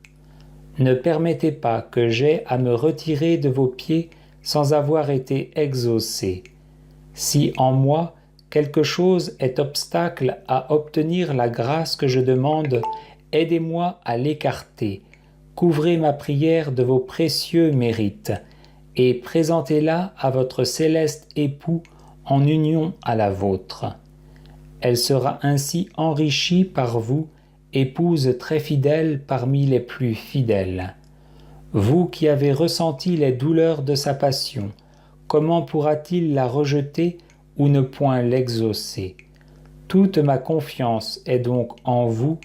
Ne permettez pas que j'aie à me retirer de vos pieds sans avoir été exaucé. Si en moi quelque chose est obstacle à obtenir la grâce que je demande, aidez-moi à l'écarter. Couvrez ma prière de vos précieux mérites et présentez-la à votre céleste époux en union à la vôtre. Elle sera ainsi enrichie par vous, épouse très fidèle parmi les plus fidèles. Vous qui avez ressenti les douleurs de sa passion, comment pourra-t-il la rejeter ou ne point l'exaucer? Toute ma confiance est donc en vous,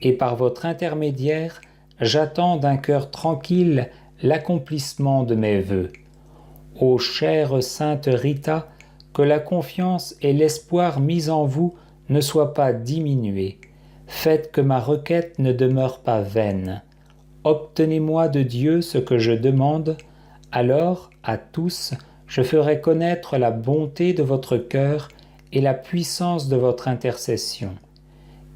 et par votre intermédiaire, j'attends d'un cœur tranquille l'accomplissement de mes vœux. Ô chère sainte Rita, que la confiance et l'espoir mis en vous ne soient pas diminués. Faites que ma requête ne demeure pas vaine. Obtenez-moi de Dieu ce que je demande, alors, à tous, je ferai connaître la bonté de votre cœur et la puissance de votre intercession.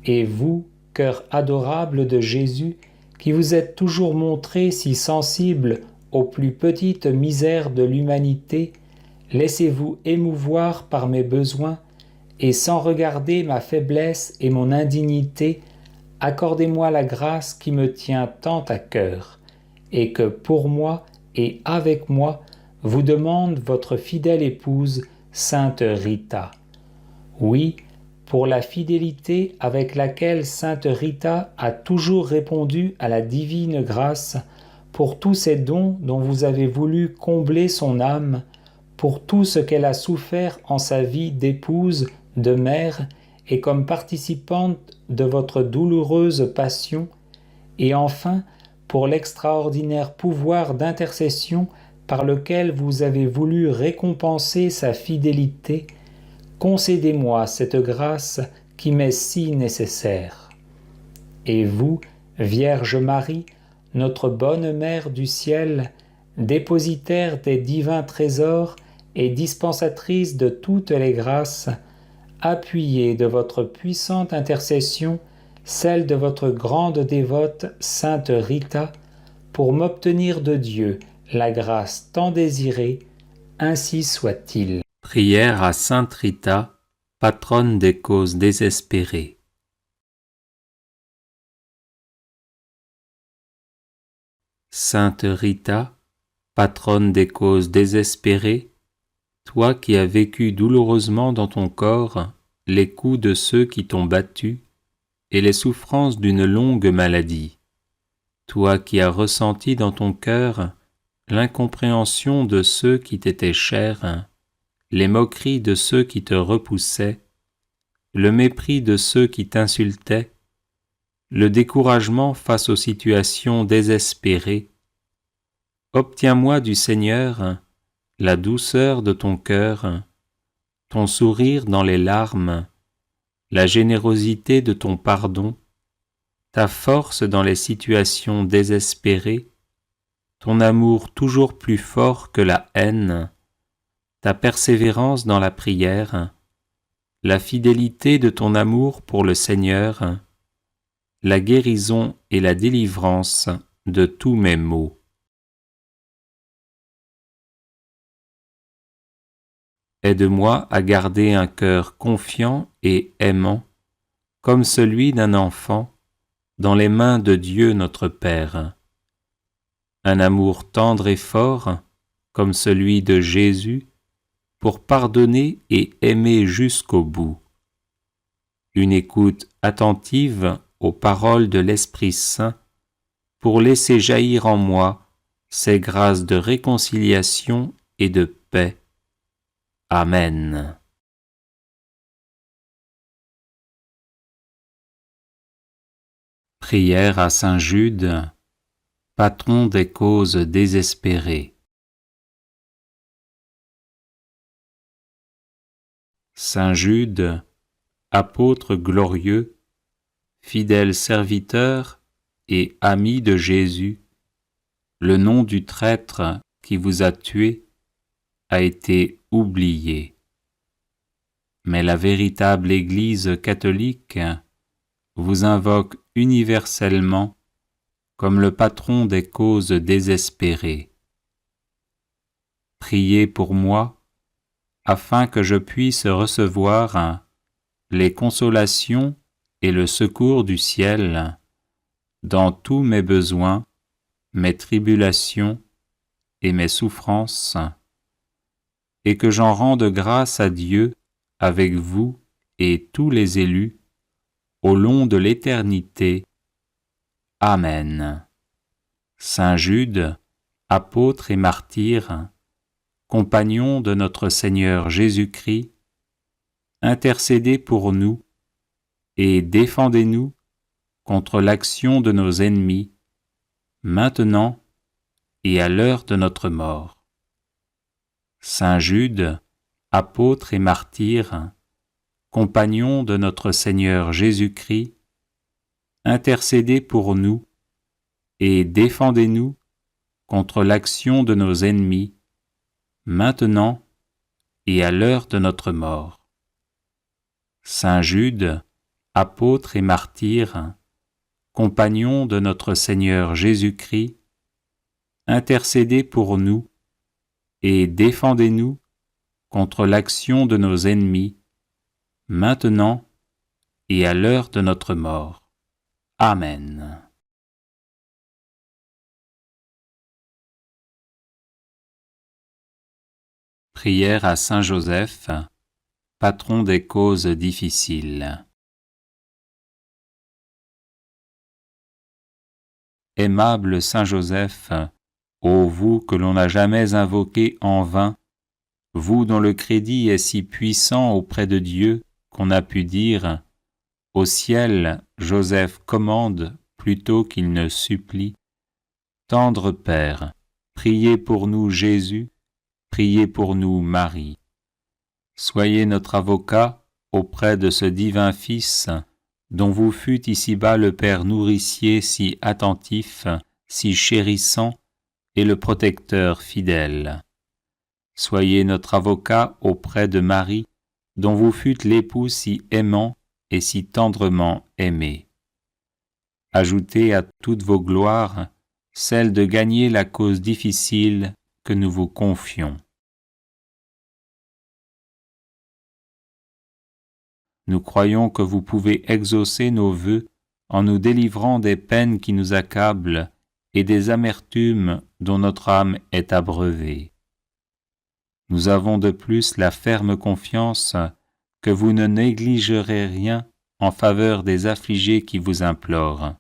Et vous, cœur adorable de Jésus, qui vous êtes toujours montré si sensible aux plus petites misères de l'humanité, laissez-vous émouvoir par mes besoins, et sans regarder ma faiblesse et mon indignité, accordez-moi la grâce qui me tient tant à cœur, et que pour moi et avec moi vous demande votre fidèle épouse, sainte Rita. Oui, pour la fidélité avec laquelle sainte Rita a toujours répondu à la divine grâce, pour tous ces dons dont vous avez voulu combler son âme, pour tout ce qu'elle a souffert en sa vie d'épouse, de mère, et comme participante de votre douloureuse passion, et enfin pour l'extraordinaire pouvoir d'intercession par lequel vous avez voulu récompenser sa fidélité, concédez-moi cette grâce qui m'est si nécessaire. Et vous, Vierge Marie, notre bonne Mère du ciel, dépositaire des divins trésors et dispensatrice de toutes les grâces, appuyez de votre puissante intercession celle de votre grande dévote sainte Rita, pour m'obtenir de Dieu la grâce tant désirée, ainsi soit-il. Prière à sainte Rita, patronne des causes désespérées. Sainte Rita, patronne des causes désespérées, toi qui as vécu douloureusement dans ton corps les coups de ceux qui t'ont battu et les souffrances d'une longue maladie, toi qui as ressenti dans ton cœur l'incompréhension de ceux qui t'étaient chers, les moqueries de ceux qui te repoussaient, le mépris de ceux qui t'insultaient, le découragement face aux situations désespérées, obtiens-moi du Seigneur la douceur de ton cœur, ton sourire dans les larmes, la générosité de ton pardon, ta force dans les situations désespérées, ton amour toujours plus fort que la haine, ta persévérance dans la prière, la fidélité de ton amour pour le Seigneur, la guérison et la délivrance de tous mes maux. Aide-moi à garder un cœur confiant et aimant, comme celui d'un enfant, dans les mains de Dieu notre Père. Un amour tendre et fort, comme celui de Jésus, pour pardonner et aimer jusqu'au bout. Une écoute attentive aux paroles de l'Esprit Saint pour laisser jaillir en moi ces grâces de réconciliation et de paix. Amen. Prière à Saint Jude, patron des causes désespérées. Saint Jude, apôtre glorieux, fidèle serviteur et ami de Jésus, le nom du traître qui vous a tué a été oublié. Mais la véritable Église catholique vous invoque universellement comme le patron des causes désespérées. Priez pour moi, afin que je puisse recevoir les consolations et le secours du ciel dans tous mes besoins, mes tribulations et mes souffrances, et que j'en rende grâce à Dieu avec vous et tous les élus au long de l'éternité. Amen. Saint Jude, apôtre et martyr, compagnon de notre Seigneur Jésus-Christ, intercédez pour nous et défendez-nous contre l'action de nos ennemis, maintenant et à l'heure de notre mort. Saint Jude, apôtre et martyr, compagnon de notre Seigneur Jésus-Christ, intercédez pour nous et défendez-nous contre l'action de nos ennemis, maintenant et à l'heure de notre mort. Saint Jude, apôtre et martyr, compagnon de notre Seigneur Jésus-Christ, intercédez pour nous et défendez-nous contre l'action de nos ennemis, maintenant et à l'heure de notre mort. Amen. Prière à Saint Joseph, patron des causes difficiles. Aimable Saint Joseph, ô vous que l'on n'a jamais invoqué en vain, vous dont le crédit est si puissant auprès de Dieu qu'on a pu dire « Au ciel, Joseph commande plutôt qu'il ne supplie ». Tendre Père, priez pour nous Jésus, priez pour nous Marie. Soyez notre avocat auprès de ce divin Fils, dont vous fûtes ici-bas le Père nourricier si attentif, si chérissant, et le protecteur fidèle. Soyez notre avocat auprès de Marie, dont vous fûtes l'époux si aimant et si tendrement aimé. Ajoutez à toutes vos gloires celle de gagner la cause difficile que nous vous confions. Nous croyons que vous pouvez exaucer nos vœux en nous délivrant des peines qui nous accablent et des amertumes dont notre âme est abreuvée. Nous avons de plus la ferme confiance que vous ne négligerez rien en faveur des affligés qui vous implorent.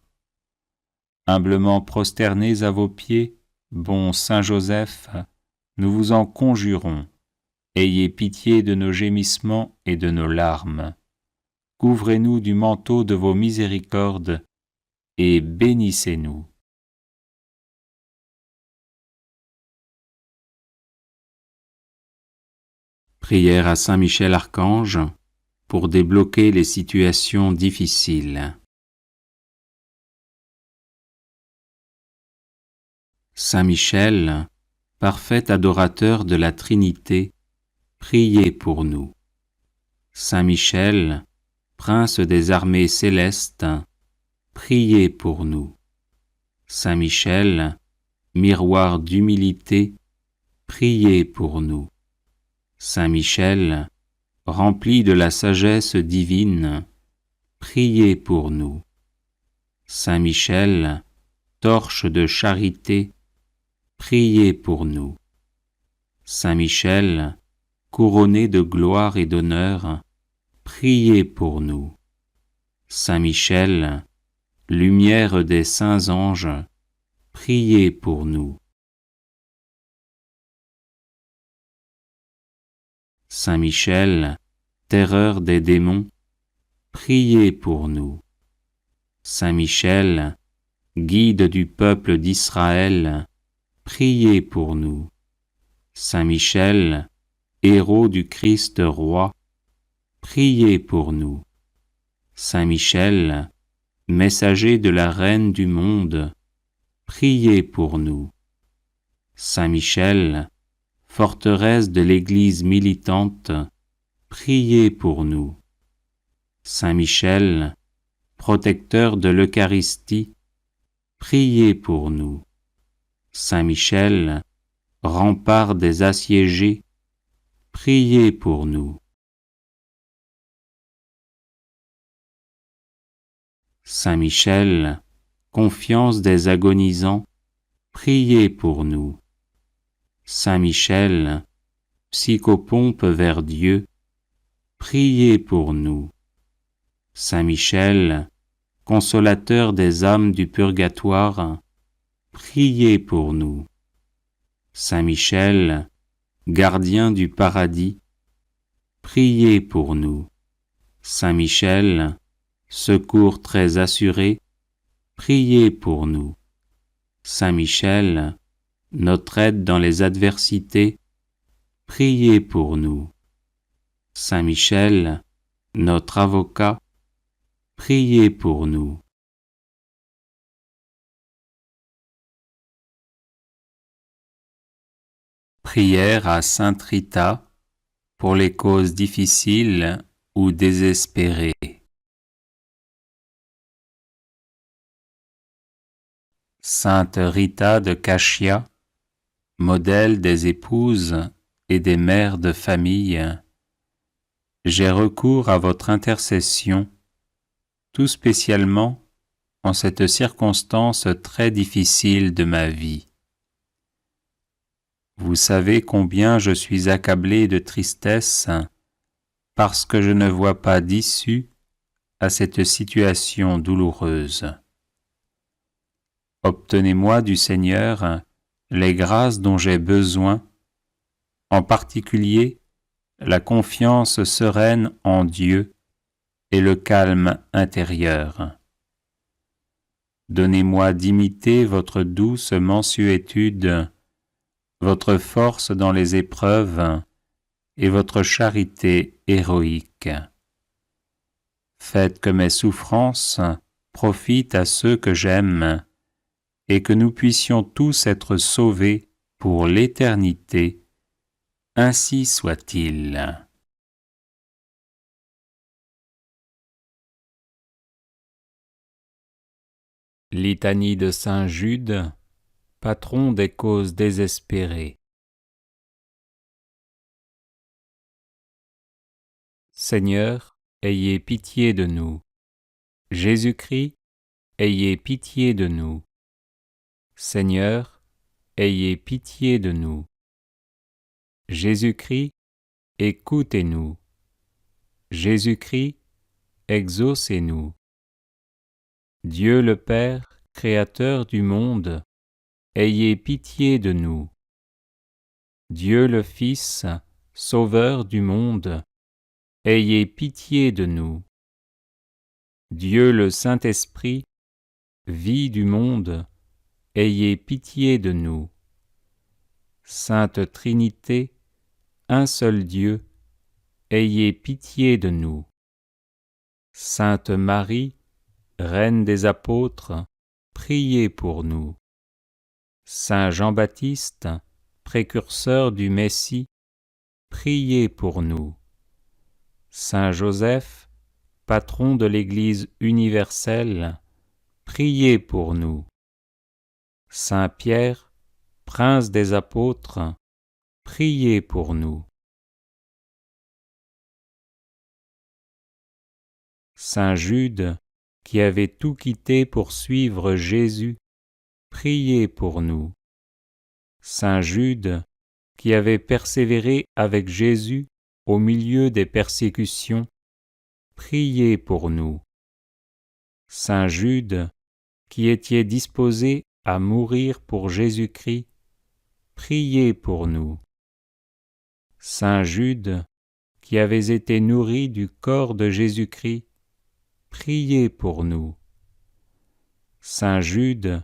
Humblement prosternés à vos pieds, bon Saint Joseph, nous vous en conjurons, ayez pitié de nos gémissements et de nos larmes. Couvrez-nous du manteau de vos miséricordes et bénissez-nous. Prière à Saint Michel Archange pour débloquer les situations difficiles. Saint Michel, parfait adorateur de la Trinité, priez pour nous. Saint Michel, prince des armées célestes, priez pour nous. Saint Michel, miroir d'humilité, priez pour nous. Saint Michel, rempli de la sagesse divine, priez pour nous. Saint Michel, torche de charité, priez pour nous. Saint Michel, couronné de gloire et d'honneur, priez pour nous. Saint Michel, lumière des saints anges, priez pour nous. Saint Michel, terreur des démons, priez pour nous. Saint Michel, guide du peuple d'Israël, priez pour nous. Saint Michel, héros du Christ roi, priez pour nous. Saint Michel, messager de la Reine du monde, priez pour nous. Saint Michel, forteresse de l'Église militante, priez pour nous. Saint Michel, protecteur de l'Eucharistie, priez pour nous. Saint Michel, rempart des assiégés, priez pour nous. Saint Michel, confiance des agonisants, priez pour nous. Saint Michel, psychopompe vers Dieu, priez pour nous. Saint Michel, consolateur des âmes du purgatoire, priez pour nous. Saint Michel, gardien du paradis, priez pour nous. Saint Michel, secours très assuré, priez pour nous. Saint Michel, notre aide dans les adversités, priez pour nous. Saint Michel, notre avocat, priez pour nous. Prière à Sainte Rita pour les causes difficiles ou désespérées. Sainte Rita de Cashia, modèle des épouses et des mères de famille, j'ai recours à votre intercession, tout spécialement en cette circonstance très difficile de ma vie. Vous savez combien je suis accablé de tristesse parce que je ne vois pas d'issue à cette situation douloureuse. Obtenez-moi du Seigneur les grâces dont j'ai besoin, en particulier la confiance sereine en Dieu et le calme intérieur. Donnez-moi d'imiter votre douce mansuétude, votre force dans les épreuves et votre charité héroïque. Faites que mes souffrances profitent à ceux que j'aime et que nous puissions tous être sauvés pour l'éternité. Ainsi soit-il. Litanie de Saint Jude, patron des causes désespérées. Seigneur, ayez pitié de nous. Jésus-Christ, ayez pitié de nous. Seigneur, ayez pitié de nous. Jésus-Christ, écoutez-nous. Jésus-Christ, exaucez-nous. Dieu le Père, Créateur du monde, ayez pitié de nous. Dieu le Fils, Sauveur du monde, ayez pitié de nous. Dieu le Saint-Esprit, vie du monde, ayez pitié de nous. Sainte Trinité, un seul Dieu, ayez pitié de nous. Sainte Marie, Reine des apôtres, priez pour nous. Saint Jean-Baptiste, précurseur du Messie, priez pour nous. Saint Joseph, patron de l'Église universelle, priez pour nous. Saint Pierre, prince des apôtres, priez pour nous. Saint Jude, qui avait tout quitté pour suivre Jésus, priez pour nous. Saint Jude, qui avez persévéré avec Jésus au milieu des persécutions, priez pour nous. Saint Jude, qui étiez disposé à mourir pour Jésus-Christ, priez pour nous. Saint Jude, qui avez été nourri du corps de Jésus-Christ, priez pour nous. Saint Jude,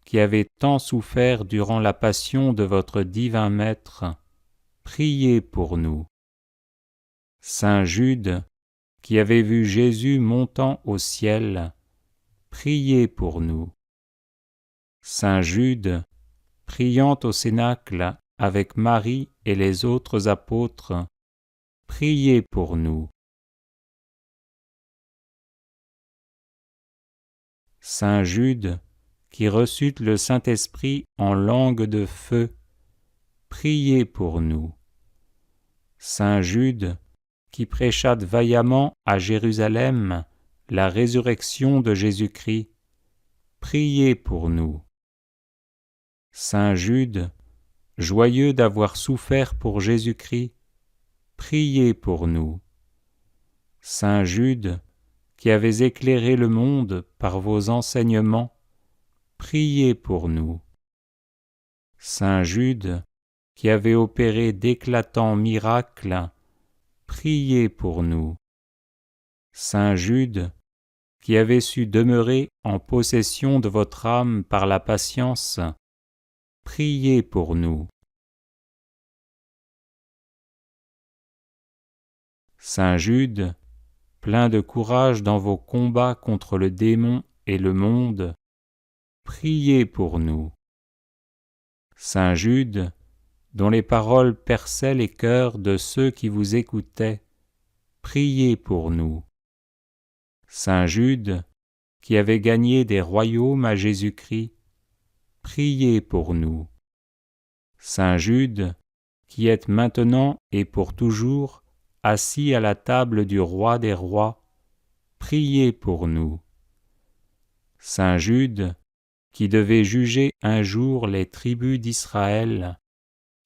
qui avez tant souffert durant la passion de votre divin Maître, priez pour nous. Saint Jude, qui avez vu Jésus montant au ciel, priez pour nous. Saint Jude, priant au cénacle avec Marie et les autres apôtres, priez pour nous. Saint Jude, qui reçut le Saint-Esprit en langue de feu, priez pour nous. Saint Jude, qui prêcha vaillamment à Jérusalem la résurrection de Jésus-Christ, priez pour nous. Saint Jude, joyeux d'avoir souffert pour Jésus-Christ, priez pour nous. Saint Jude, qui avez éclairé le monde par vos enseignements, priez pour nous. Saint Jude, qui avez opéré d'éclatants miracles, priez pour nous. Saint Jude, qui avez su demeurer en possession de votre âme par la patience, priez pour nous. Saint Jude, plein de courage dans vos combats contre le démon et le monde, priez pour nous. Saint Jude, dont les paroles perçaient les cœurs de ceux qui vous écoutaient, priez pour nous. Saint Jude, qui avez gagné des royaumes à Jésus-Christ, priez pour nous. Saint Jude, qui êtes maintenant et pour toujours assis à la table du roi des rois, priez pour nous. Saint Jude, qui devait juger un jour les tribus d'Israël,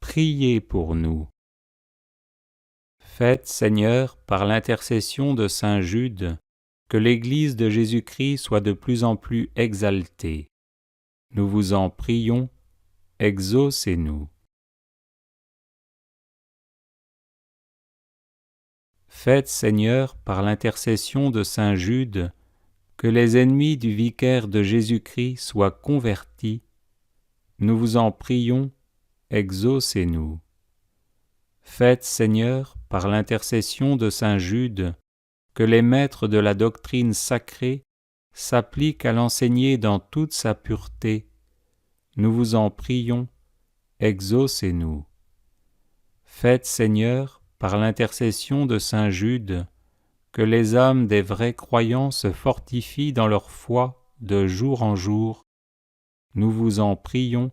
priez pour nous. Faites, Seigneur, par l'intercession de Saint Jude, que l'Église de Jésus-Christ soit de plus en plus exaltée. Nous vous en prions, exaucez-nous. Faites, Seigneur, par l'intercession de Saint Jude, que les ennemis du vicaire de Jésus-Christ soient convertis. Nous vous en prions, exaucez-nous. Faites, Seigneur, par l'intercession de Saint Jude, que les maîtres de la doctrine sacrée s'appliquent à l'enseigner dans toute sa pureté. Nous vous en prions, exaucez-nous. Faites, Seigneur, par l'intercession de Saint Jude, que les âmes des vrais croyants se fortifient dans leur foi de jour en jour. Nous vous en prions,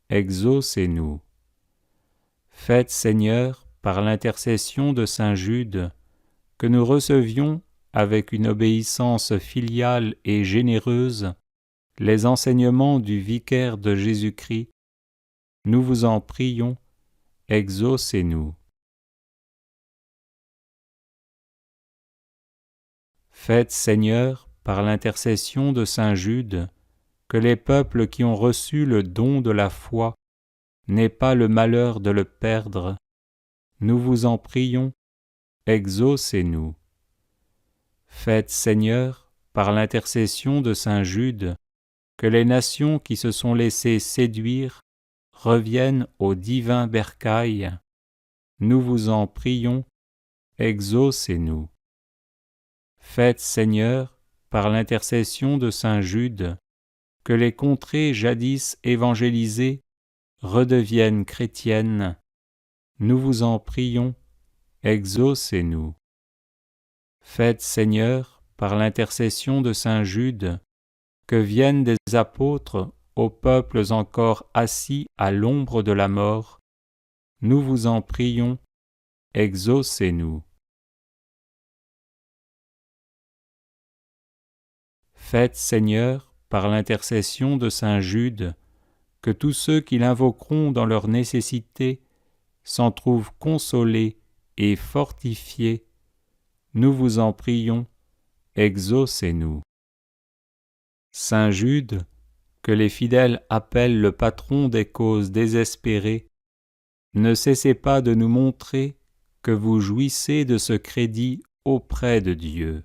exaucez-nous. Faites, Seigneur, par l'intercession de Saint Jude, que nous recevions, avec une obéissance filiale et généreuse, les enseignements du vicaire de Jésus-Christ. Nous vous en prions, exaucez-nous. Faites, Seigneur, par l'intercession de Saint Jude, que les peuples qui ont reçu le don de la foi n'aient pas le malheur de le perdre. Nous vous en prions, exaucez-nous. Faites, Seigneur, par l'intercession de Saint Jude, que les nations qui se sont laissées séduire reviennent au divin bercail. Nous vous en prions, exaucez-nous. Faites, Seigneur, par l'intercession de Saint Jude, que les contrées jadis évangélisées redeviennent chrétiennes. Nous vous en prions, exaucez-nous. Faites, Seigneur, par l'intercession de Saint Jude, que viennent des apôtres aux peuples encore assis à l'ombre de la mort. Nous vous en prions, exaucez-nous. Faites, Seigneur, par l'intercession de Saint Jude, que tous ceux qui l'invoqueront dans leur nécessité s'en trouve consolé et fortifié, nous vous en prions, exaucez-nous. Saint Jude, que les fidèles appellent le patron des causes désespérées, ne cessez pas de nous montrer que vous jouissez de ce crédit auprès de Dieu.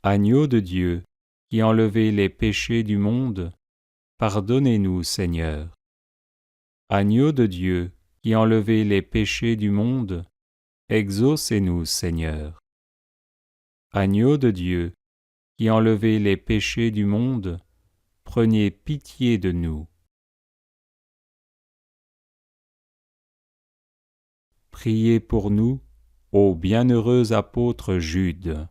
Agneau de Dieu, qui enlevez les péchés du monde, pardonnez-nous, Seigneur. Agneau de Dieu, qui enlevez les péchés du monde, exaucez-nous, Seigneur. Agneau de Dieu, qui enlevez les péchés du monde, prenez pitié de nous. Priez pour nous, ô bienheureux apôtre Jude,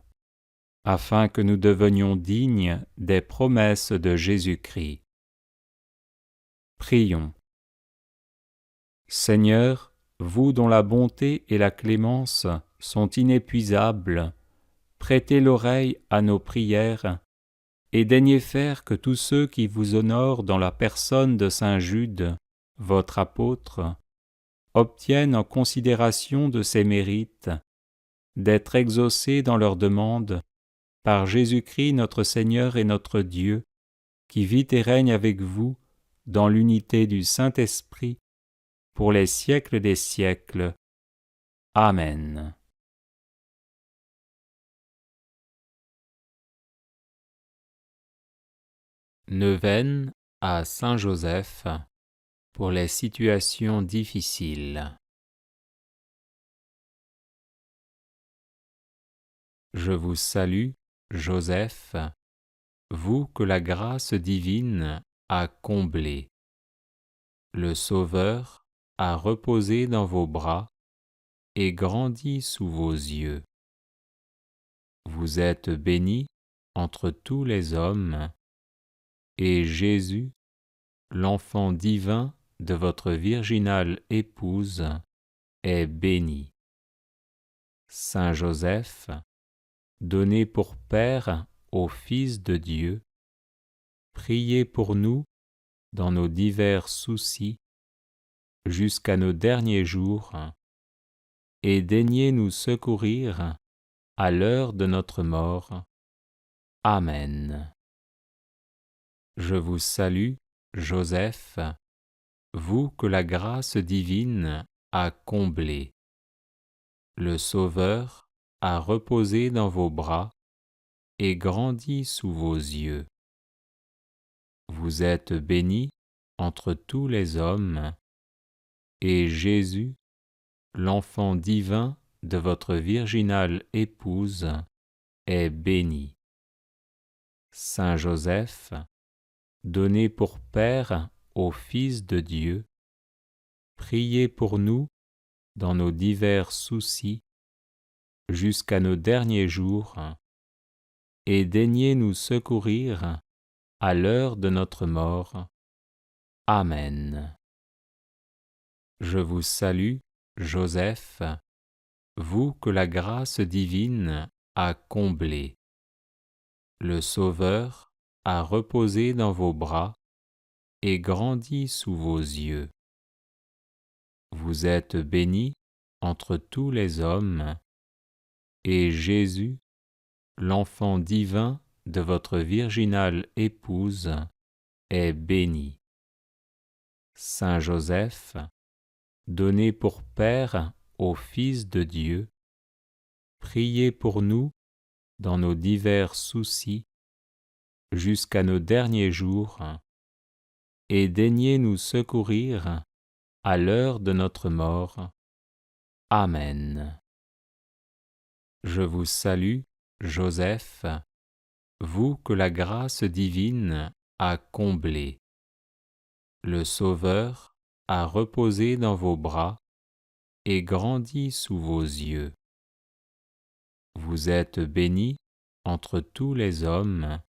afin que nous devenions dignes des promesses de Jésus-Christ. Prions. Seigneur, vous dont la bonté et la clémence sont inépuisables, prêtez l'oreille à nos prières et daignez faire que tous ceux qui vous honorent dans la personne de saint Jude, votre apôtre, obtiennent en considération de ses mérites d'être exaucés dans leurs demandes par Jésus-Christ notre Seigneur et notre Dieu, qui vit et règne avec vous dans l'unité du Saint-Esprit, pour les siècles des siècles. Amen. Neuvaine à Saint Joseph pour les situations difficiles. Je vous salue, Joseph, vous que la grâce divine a comblé. Le Sauveur a reposé dans vos bras et grandi sous vos yeux. Vous êtes béni entre tous les hommes, et Jésus, l'enfant divin de votre virginale épouse, est béni. Saint Joseph, donné pour Père au Fils de Dieu, priez pour nous dans nos divers soucis jusqu'à nos derniers jours, et daignez nous secourir à l'heure de notre mort. Amen. Je vous salue, Joseph, vous que la grâce divine a comblé. Le Sauveur a reposé dans vos bras et grandi sous vos yeux. Vous êtes béni entre tous les hommes, et Jésus, l'enfant divin de votre virginale épouse, est béni. Saint Joseph, donné pour Père au Fils de Dieu, priez pour nous dans nos divers soucis jusqu'à nos derniers jours, et daignez nous secourir à l'heure de notre mort. Amen. Je vous salue, Joseph, vous que la grâce divine a comblé. Le Sauveur a reposé dans vos bras et grandi sous vos yeux. Vous êtes béni entre tous les hommes, et Jésus, l'enfant divin de votre virginale épouse, est béni. Saint Joseph, donné pour Père au Fils de Dieu, priez pour nous dans nos divers soucis jusqu'à nos derniers jours, et daignez nous secourir à l'heure de notre mort. Amen. Je vous salue, Joseph, vous que la grâce divine a comblé. Le Sauveur a reposé dans vos bras et grandi sous vos yeux. Vous êtes béni entre tous les hommes,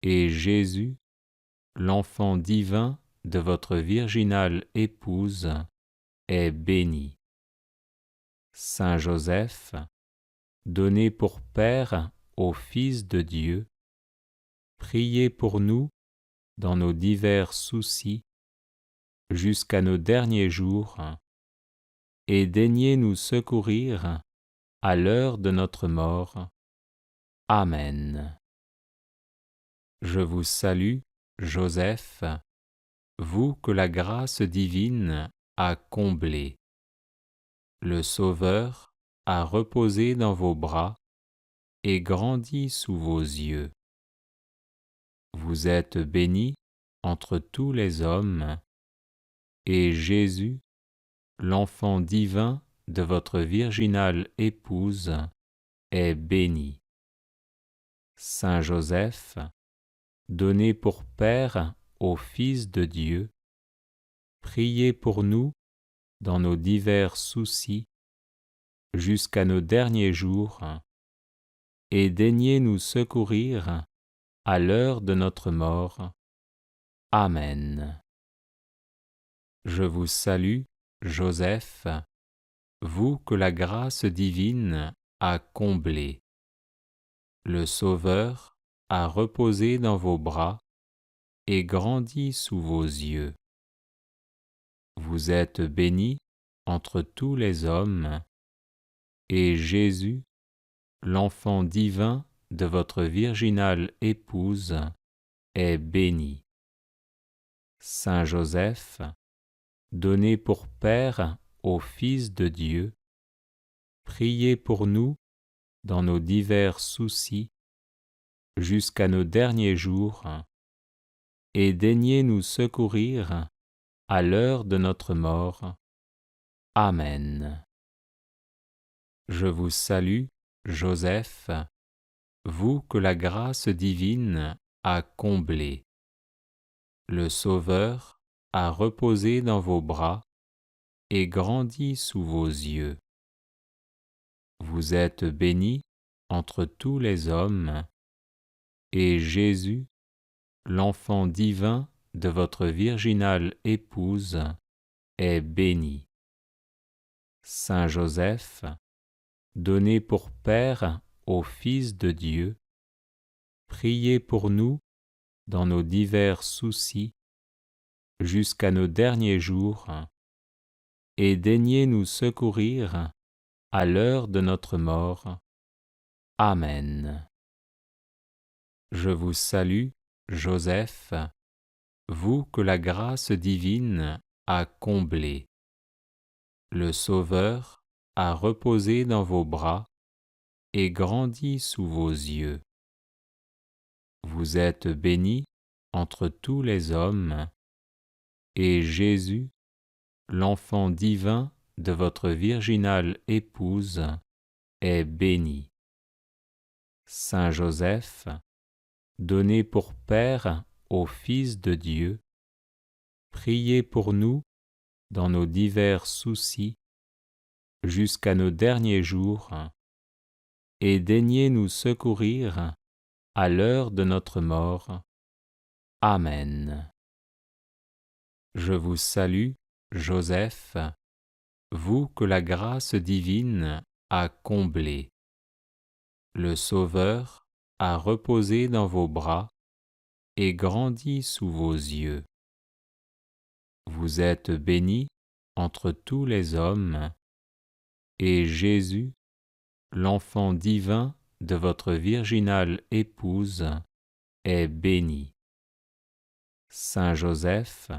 et Jésus, l'enfant divin de votre virginale épouse, est béni. Saint Joseph, donné pour Père au Fils de Dieu, priez pour nous dans nos divers soucis jusqu'à nos derniers jours, et daignez nous secourir à l'heure de notre mort. Amen. Je vous salue, Joseph, vous que la grâce divine a comblé. Le Sauveur a reposé dans vos bras et grandi sous vos yeux. Vous êtes bénie entre tous les hommes, et Jésus, l'enfant divin de votre virginale épouse, est béni. Saint Joseph, donné pour Père au Fils de Dieu, priez pour nous dans nos divers soucis jusqu'à nos derniers jours, et daignez nous secourir à l'heure de notre mort. Amen. Je vous salue, Joseph, vous que la grâce divine a comblé. Le Sauveur a reposé dans vos bras et grandi sous vos yeux. Vous êtes bénie entre tous les hommes, et Jésus, l'enfant divin de votre virginale épouse, est béni. Saint Joseph, donné pour Père au Fils de Dieu, priez pour nous dans nos divers soucis jusqu'à nos derniers jours, et daignez nous secourir à l'heure de notre mort. Amen. Je vous salue, Joseph, vous que la grâce divine a comblé. Le Sauveur a reposé dans vos bras et grandi sous vos yeux. Vous êtes bénie entre tous les hommes, et Jésus, l'enfant divin de votre virginale épouse, est béni. Saint Joseph, donné pour Père au Fils de Dieu, priez pour nous dans nos divers soucis jusqu'à nos derniers jours, et daignez nous secourir à l'heure de notre mort. Amen. Je vous salue, Joseph, vous que la grâce divine a comblé. Le Sauveur a reposé dans vos bras et grandi sous vos yeux. Vous êtes bénie entre tous les hommes, et Jésus, l'enfant divin de votre virginale épouse, est béni. Saint Joseph, donné pour Père au Fils de Dieu, priez pour nous dans nos divers soucis jusqu'à nos derniers jours, et daignez nous secourir à l'heure de notre mort. Amen. Je vous salue, Joseph, vous que la grâce divine a comblé. Le Sauveur a reposé dans vos bras et grandi sous vos yeux. Vous êtes bénie entre tous les hommes, et Jésus, l'enfant divin de votre virginale épouse, est béni. Saint Joseph,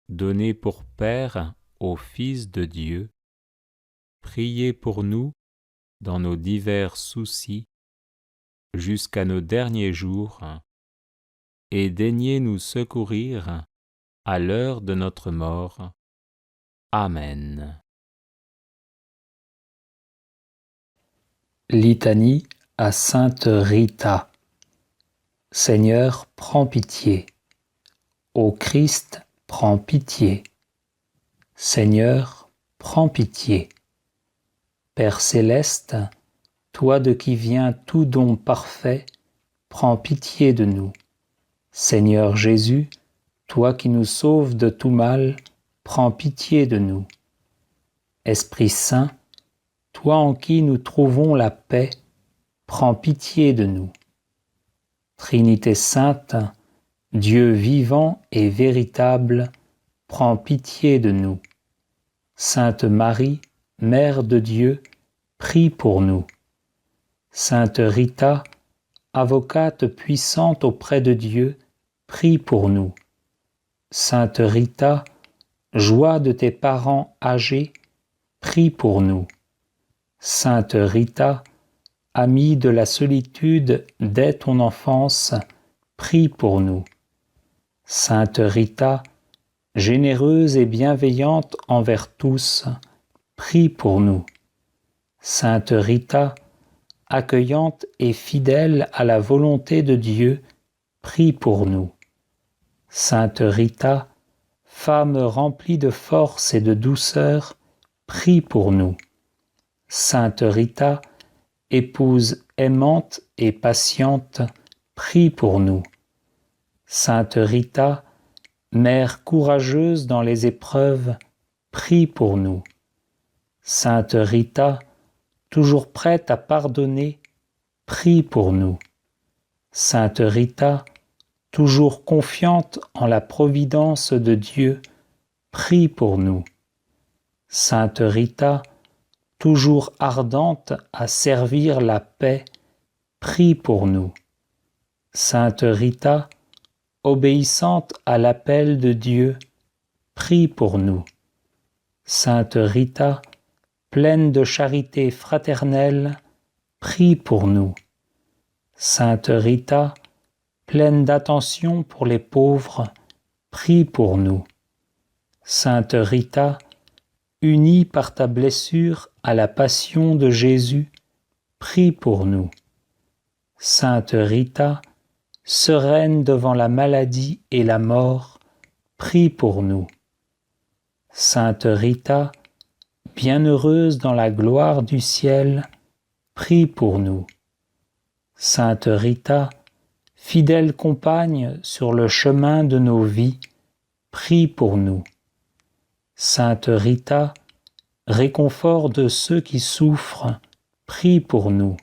donné pour Père au Fils de Dieu, priez pour nous dans nos divers soucis jusqu'à nos derniers jours, et daignez nous secourir à l'heure de notre mort. Amen. Litanie à Sainte Rita. Seigneur, prends pitié. Ô Christ, prends pitié. Seigneur, prends pitié. Père céleste, toi de qui vient tout don parfait, prends pitié de nous. Seigneur Jésus, toi qui nous sauves de tout mal, prends pitié de nous. Esprit Saint, toi en qui nous trouvons la paix, prends pitié de nous. Trinité sainte, Dieu vivant et véritable, prends pitié de nous. Sainte Marie, Mère de Dieu, prie pour nous. Sainte Rita, avocate puissante auprès de Dieu, prie pour nous. Sainte Rita, joie de tes parents âgés, prie pour nous. Sainte Rita, amie de la solitude dès ton enfance, prie pour nous. Sainte Rita, généreuse et bienveillante envers tous, prie pour nous. Sainte Rita, accueillante et fidèle à la volonté de Dieu, prie pour nous. Sainte Rita, femme remplie de force et de douceur, prie pour nous. Sainte Rita, épouse aimante et patiente, prie pour nous. Sainte Rita, mère courageuse dans les épreuves, prie pour nous. Sainte Rita, toujours prête à pardonner, prie pour nous. Sainte Rita, toujours confiante en la providence de Dieu, prie pour nous. Sainte Rita, toujours ardente à servir la paix, prie pour nous. Sainte Rita, obéissante à l'appel de Dieu, prie pour nous. Sainte Rita, pleine de charité fraternelle, prie pour nous. Sainte Rita, pleine d'attention pour les pauvres, prie pour nous. Sainte Rita, unie par ta blessure à la passion de Jésus, prie pour nous. Sainte Rita, sereine devant la maladie et la mort, prie pour nous. Sainte Rita, bienheureuse dans la gloire du ciel, prie pour nous. Sainte Rita, fidèle compagne sur le chemin de nos vies, prie pour nous. Sainte Rita, réconfort de ceux qui souffrent, prie pour nous.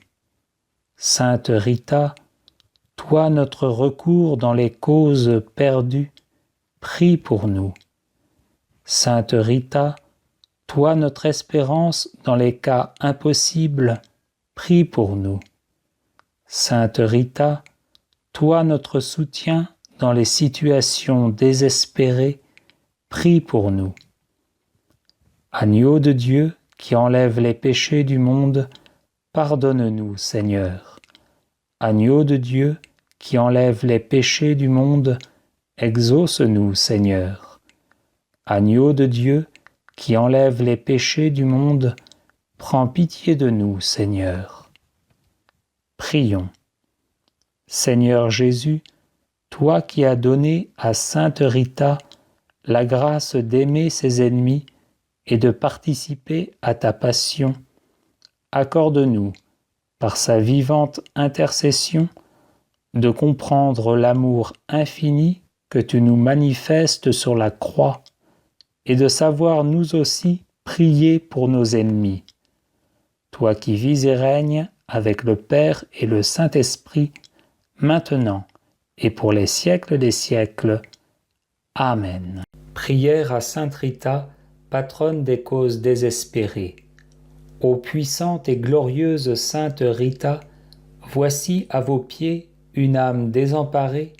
Sainte Rita, toi notre recours dans les causes perdues, prie pour nous. Sainte Rita, toi notre espérance dans les cas impossibles, prie pour nous. Sainte Rita, toi notre soutien dans les situations désespérées, prie pour nous. Agneau de Dieu qui enlève les péchés du monde, pardonne-nous, Seigneur. Agneau de Dieu qui enlève les péchés du monde, exauce-nous, Seigneur. Agneau de Dieu qui enlève les péchés du monde, prends pitié de nous, Seigneur. Prions. Seigneur Jésus, toi qui as donné à Sainte Rita la grâce d'aimer ses ennemis et de participer à ta passion, accorde-nous, par sa vivante intercession, de comprendre l'amour infini que tu nous manifestes sur la croix et de savoir nous aussi prier pour nos ennemis. Toi qui vis et règnes avec le Père et le Saint-Esprit, maintenant et pour les siècles des siècles. Amen. Prière à Sainte Rita, patronne des causes désespérées. Ô puissante et glorieuse Sainte Rita, voici à vos pieds une âme désemparée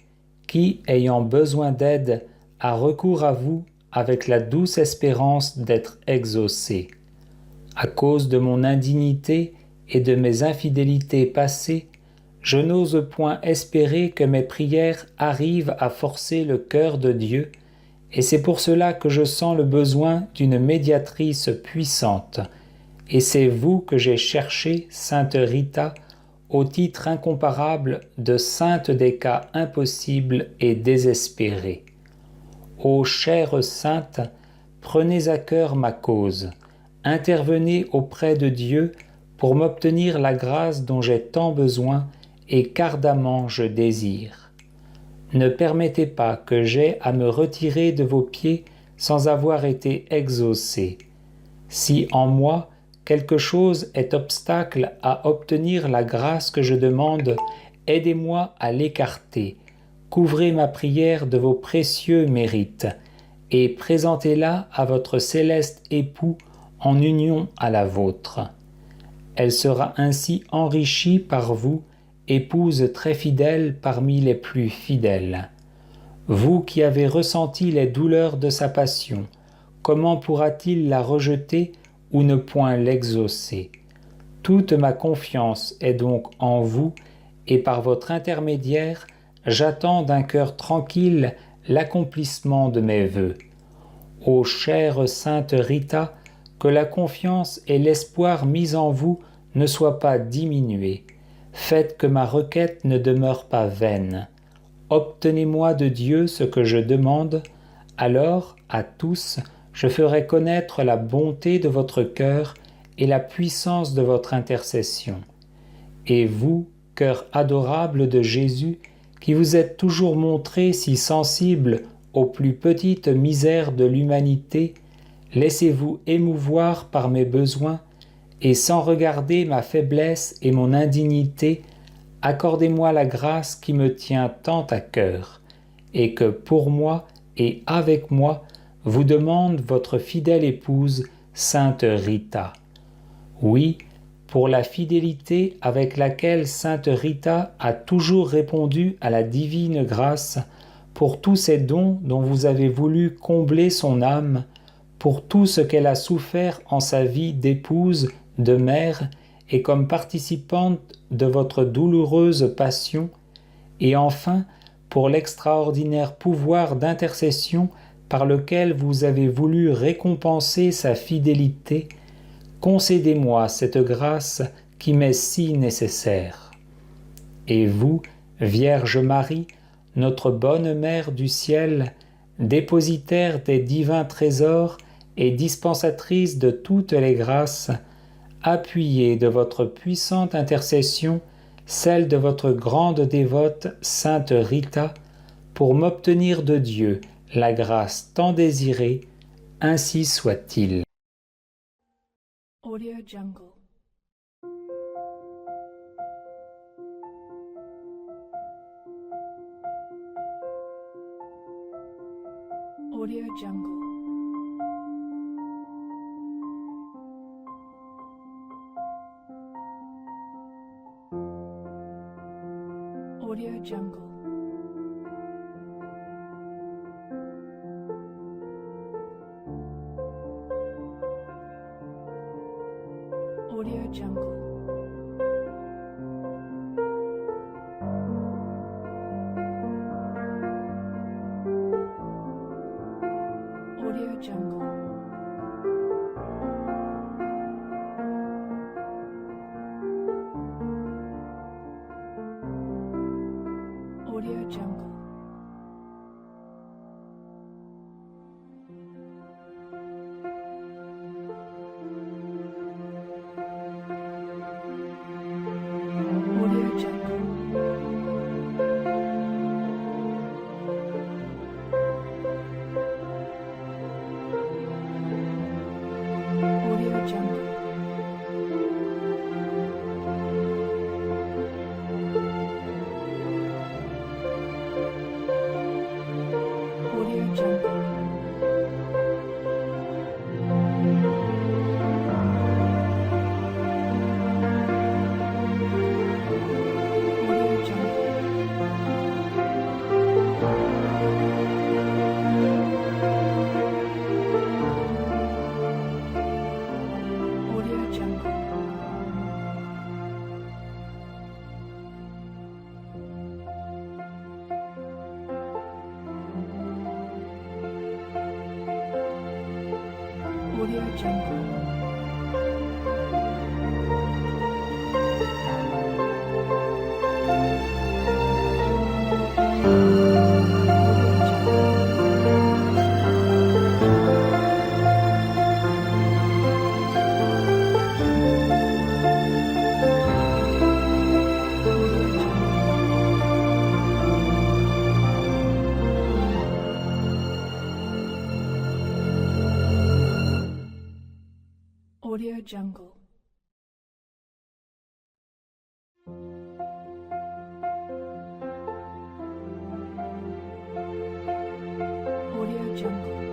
qui, ayant besoin d'aide, a recours à vous avec la douce espérance d'être exaucée. À cause de mon indignité et de mes infidélités passées, je n'ose point espérer que mes prières arrivent à forcer le cœur de Dieu, et c'est pour cela que je sens le besoin d'une médiatrice puissante. Et c'est vous que j'ai cherché, Sainte Rita, au titre incomparable de sainte des cas impossibles et désespérés. Ô chère sainte, prenez à cœur ma cause, intervenez auprès de Dieu pour m'obtenir la grâce dont j'ai tant besoin et qu'ardemment je désire. Ne permettez pas que j'aie à me retirer de vos pieds sans avoir été exaucé. Si en moi quelque chose est obstacle à obtenir la grâce que je demande, aidez-moi à l'écarter. Couvrez ma prière de vos précieux mérites. et présentez-la à votre céleste époux en union à la vôtre. Elle sera ainsi enrichie par vous, épouse très fidèle parmi les plus fidèles. Vous qui avez ressenti les douleurs de sa passion, comment pourra-t-il la rejeter ou ne point l'exaucer? Toute ma confiance est donc en vous, et par votre intermédiaire, j'attends d'un cœur tranquille l'accomplissement de mes vœux. Ô chère sainte Rita, que la confiance et l'espoir mis en vous ne soient pas diminués. Faites que ma requête ne demeure pas vaine. Obtenez-moi de Dieu ce que je demande, alors, à tous, je ferai connaître la bonté de votre cœur et la puissance de votre intercession. Et vous, cœur adorable de Jésus, qui vous êtes toujours montré si sensible aux plus petites misères de l'humanité, laissez-vous émouvoir par mes besoins, et sans regarder ma faiblesse et mon indignité, accordez-moi la grâce qui me tient tant à cœur, et que pour moi et avec moi vous demande votre fidèle épouse, sainte Rita. Oui, pour la fidélité avec laquelle sainte Rita a toujours répondu à la divine grâce, pour tous ces dons dont vous avez voulu combler son âme, pour tout ce qu'elle a souffert en sa vie d'épouse, de mère, et comme participante de votre douloureuse passion, et enfin pour l'extraordinaire pouvoir d'intercession par lequel vous avez voulu récompenser sa fidélité, concédez-moi cette grâce qui m'est si nécessaire. Et vous, Vierge Marie, notre bonne Mère du ciel, dépositaire des divins trésors et dispensatrice de toutes les grâces, appuyez de votre puissante intercession celle de votre grande dévote sainte Rita, pour m'obtenir de Dieu la grâce tant désirée, ainsi soit-il. Audio Jungle. Audio Jungle. Audio Jungle. Audio Jungle. Audio Jungle. Audio Jungle. Audio Jungle. Audio Jungle. Audio Jungle. Audio Jungle. Audio Jungle. Audio Jungle. Audio Jungle. Audio Jungle.